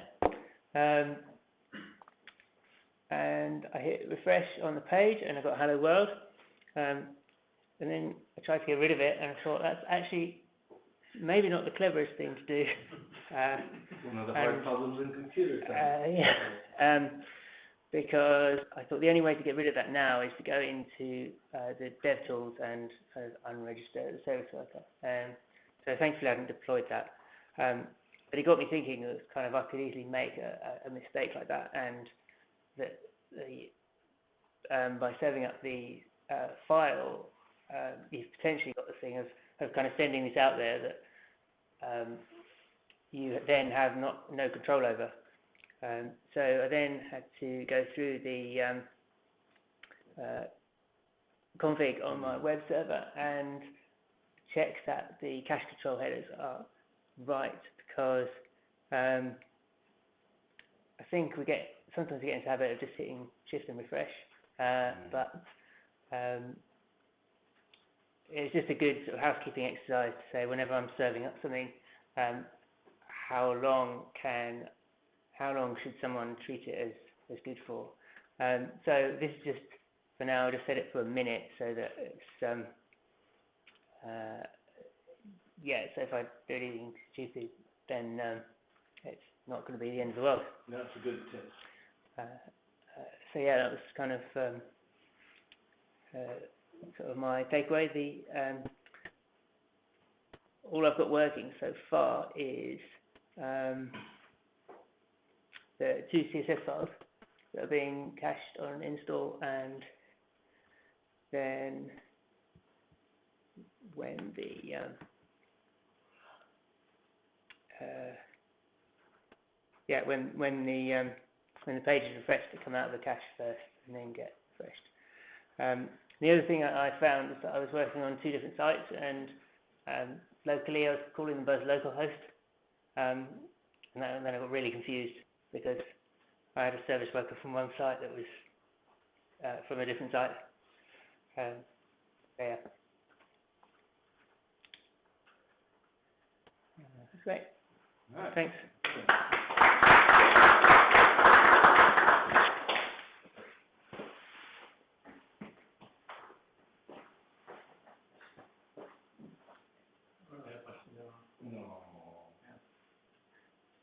Speaker 13: And I hit refresh on the page, and I got Hello World. And then I tried to get rid of it, and I thought that's actually maybe not the cleverest thing to do.
Speaker 3: One of the hard problems in computer science.
Speaker 13: Yeah. Because I thought the only way to get rid of that now is to go into the dev tools and kind of unregister the service worker. So thankfully I haven't deployed that. But it got me thinking that kind of I could easily make a mistake like that, and that by serving up the file, you've potentially got the thing of kind of sending this out there that you then have no control over. So I then had to go through the config on my web server and check that the cache control headers are right, because I think sometimes we get into the habit of just hitting shift and refresh, but it's just a good sort of housekeeping exercise to say whenever I'm serving up something, how long should someone treat it as good for? So this is just, for now, I'll just set it for a minute so that it's, so if I do anything stupid, then it's not going to be the end of the world.
Speaker 3: That's a good tip.
Speaker 13: So yeah, that was kind of sort of my takeaway. All I've got working so far is the 2 CSS files that are being cached on install, and then when the when the page is refreshed, to come out of the cache first and then get refreshed. The other thing I found is that I was working on 2 different sites, and locally I was calling them both localhost, and then I got really confused because I had a service worker from one site that was from a different site. Yeah. That's great.
Speaker 3: All right.
Speaker 13: Thanks.
Speaker 3: No.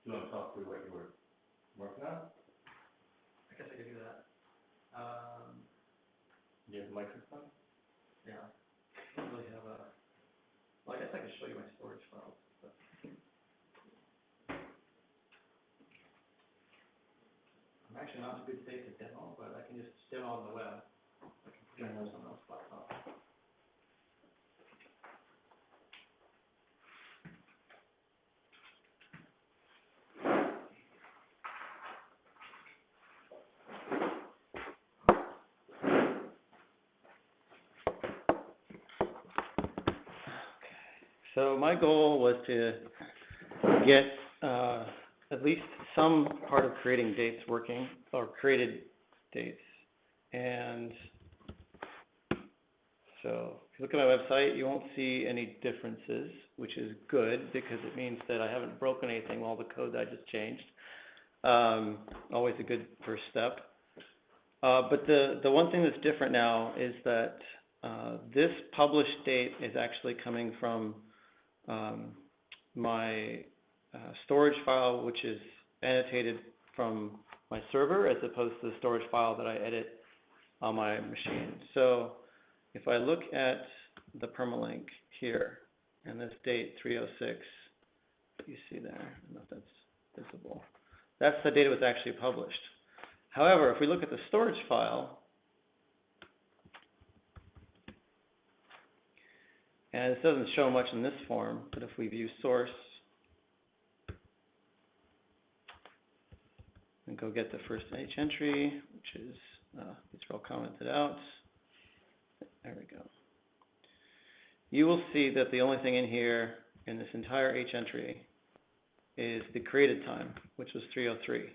Speaker 3: Do you want to talk through what you were working on?
Speaker 1: I guess I could do that.
Speaker 3: Do you have a microphone?
Speaker 1: Yeah. I don't really have well, I guess I could show you my storage files, but I'm actually not in a good state to demo, but I can just demo on the web. I can put it on someone else's laptop.
Speaker 6: So my goal was to get at least some part of creating dates working, or created dates. And so if you look at my website, you won't see any differences, which is good because it means that I haven't broken anything with all the code that I just changed. Always a good first step. But the one thing that's different now is that this published date is actually coming from my storage file, which is annotated from my server, as opposed to the storage file that I edit on my machine. So if I look at the permalink here, and this date 306, you see there, I don't know if that's visible. That's the date it was actually published. However, if we look at the storage file, and this doesn't show much in this form, but if we view source and go get the first H entry, which is, these are all commented out. There we go.
Speaker 14: you will see that the only thing in here in this entire H entry is the created time, which was 3:03.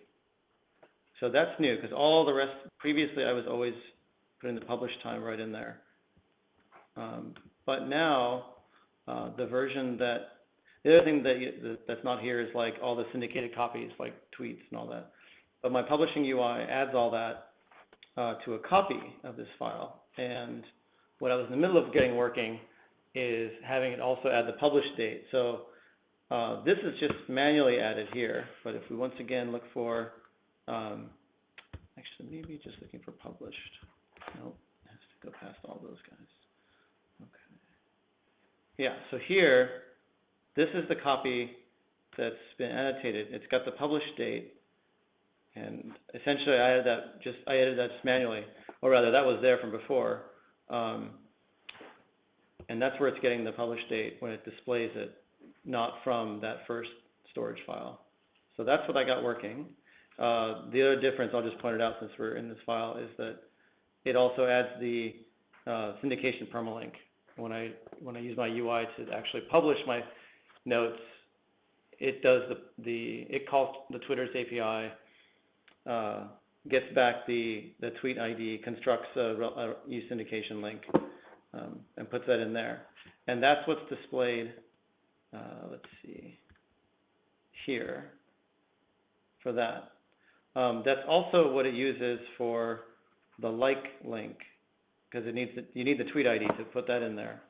Speaker 14: So that's new, because all the rest, previously I was always putting the published time right in there. But now, the version that, the other thing that's not here is like all the syndicated copies, like tweets and all that. But my publishing UI adds all that to a copy of this file. And what I was in the middle of getting working is having it also add the published date. So this is just manually added here. But if we once again look for, actually maybe just looking for published. Nope, it has to go past all those guys. Okay. Yeah, so here, this is the copy that's been annotated. It's got the published date. And essentially I added that just manually, or rather that was there from before. And that's where it's getting the published date when it displays it, not from that first storage file. So that's what I got working. The other difference, I'll just point it out since we're in this file, is that it also adds the syndication permalink. When I use my UI to actually publish my notes, it does it calls the Twitter's API, gets back the tweet ID, constructs a use syndication link, and puts that in there. And that's what's displayed, let's see, here for that. That's also what it uses for the like link, because you need the tweet ID to put that in there.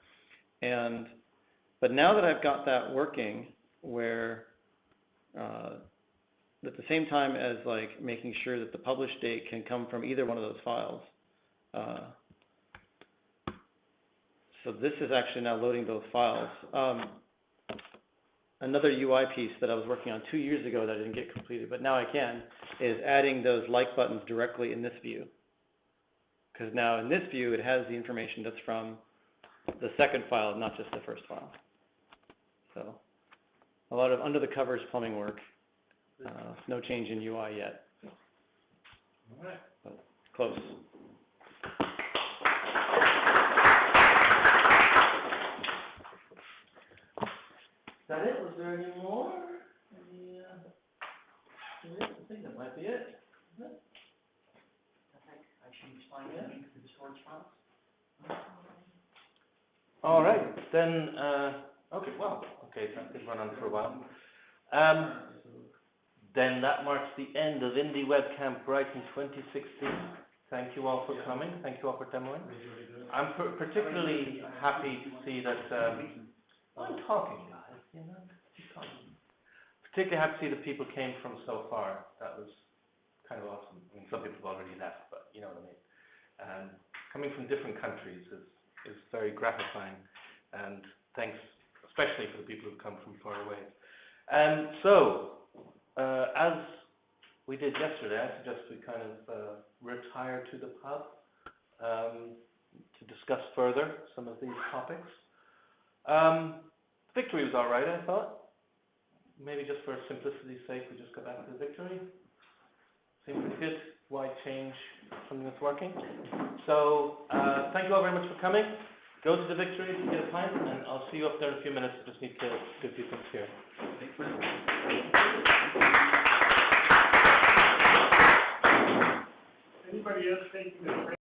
Speaker 14: But now that I've got that working, where at the same time as like making sure that the published date can come from either one of those files. So this is actually now loading both files. Another UI piece that I was working on 2 years ago that I didn't get completed, but now I can, is adding those like buttons directly in this view. Because now in this view, it has the information that's from the second file, not just the first file. So a lot of under the covers plumbing work. No change in UI yet.
Speaker 3: All right.
Speaker 14: But close.
Speaker 3: Is that it? Was there any more? I think that might be it. Isn't it?
Speaker 1: I should explain the link to the storage files.
Speaker 3: All right, then, okay, that did run on for a while. Then that marks the end of IndieWebCamp Brighton 2016. Thank you all for coming. Thank you all for demoing. I'm particularly happy to see that, I'm talking, guys, you know, keep talking. Particularly happy to see that people came from so far. That was kind of awesome. I mean, some people have already left, but you know what I mean. Coming from different countries is very gratifying, and thanks especially for the people who've come from far away. As we did yesterday, I suggest we kind of retire to the pub to discuss further some of these topics. Victory was all right, I thought. Maybe just for simplicity's sake, we just go back to the victory. Seems pretty good. Why change something that's working? So thank you all very much for coming. Go to the victory to get a pint, and I'll see you up there in a few minutes. I just need to give you things here.
Speaker 9: Anybody else taking the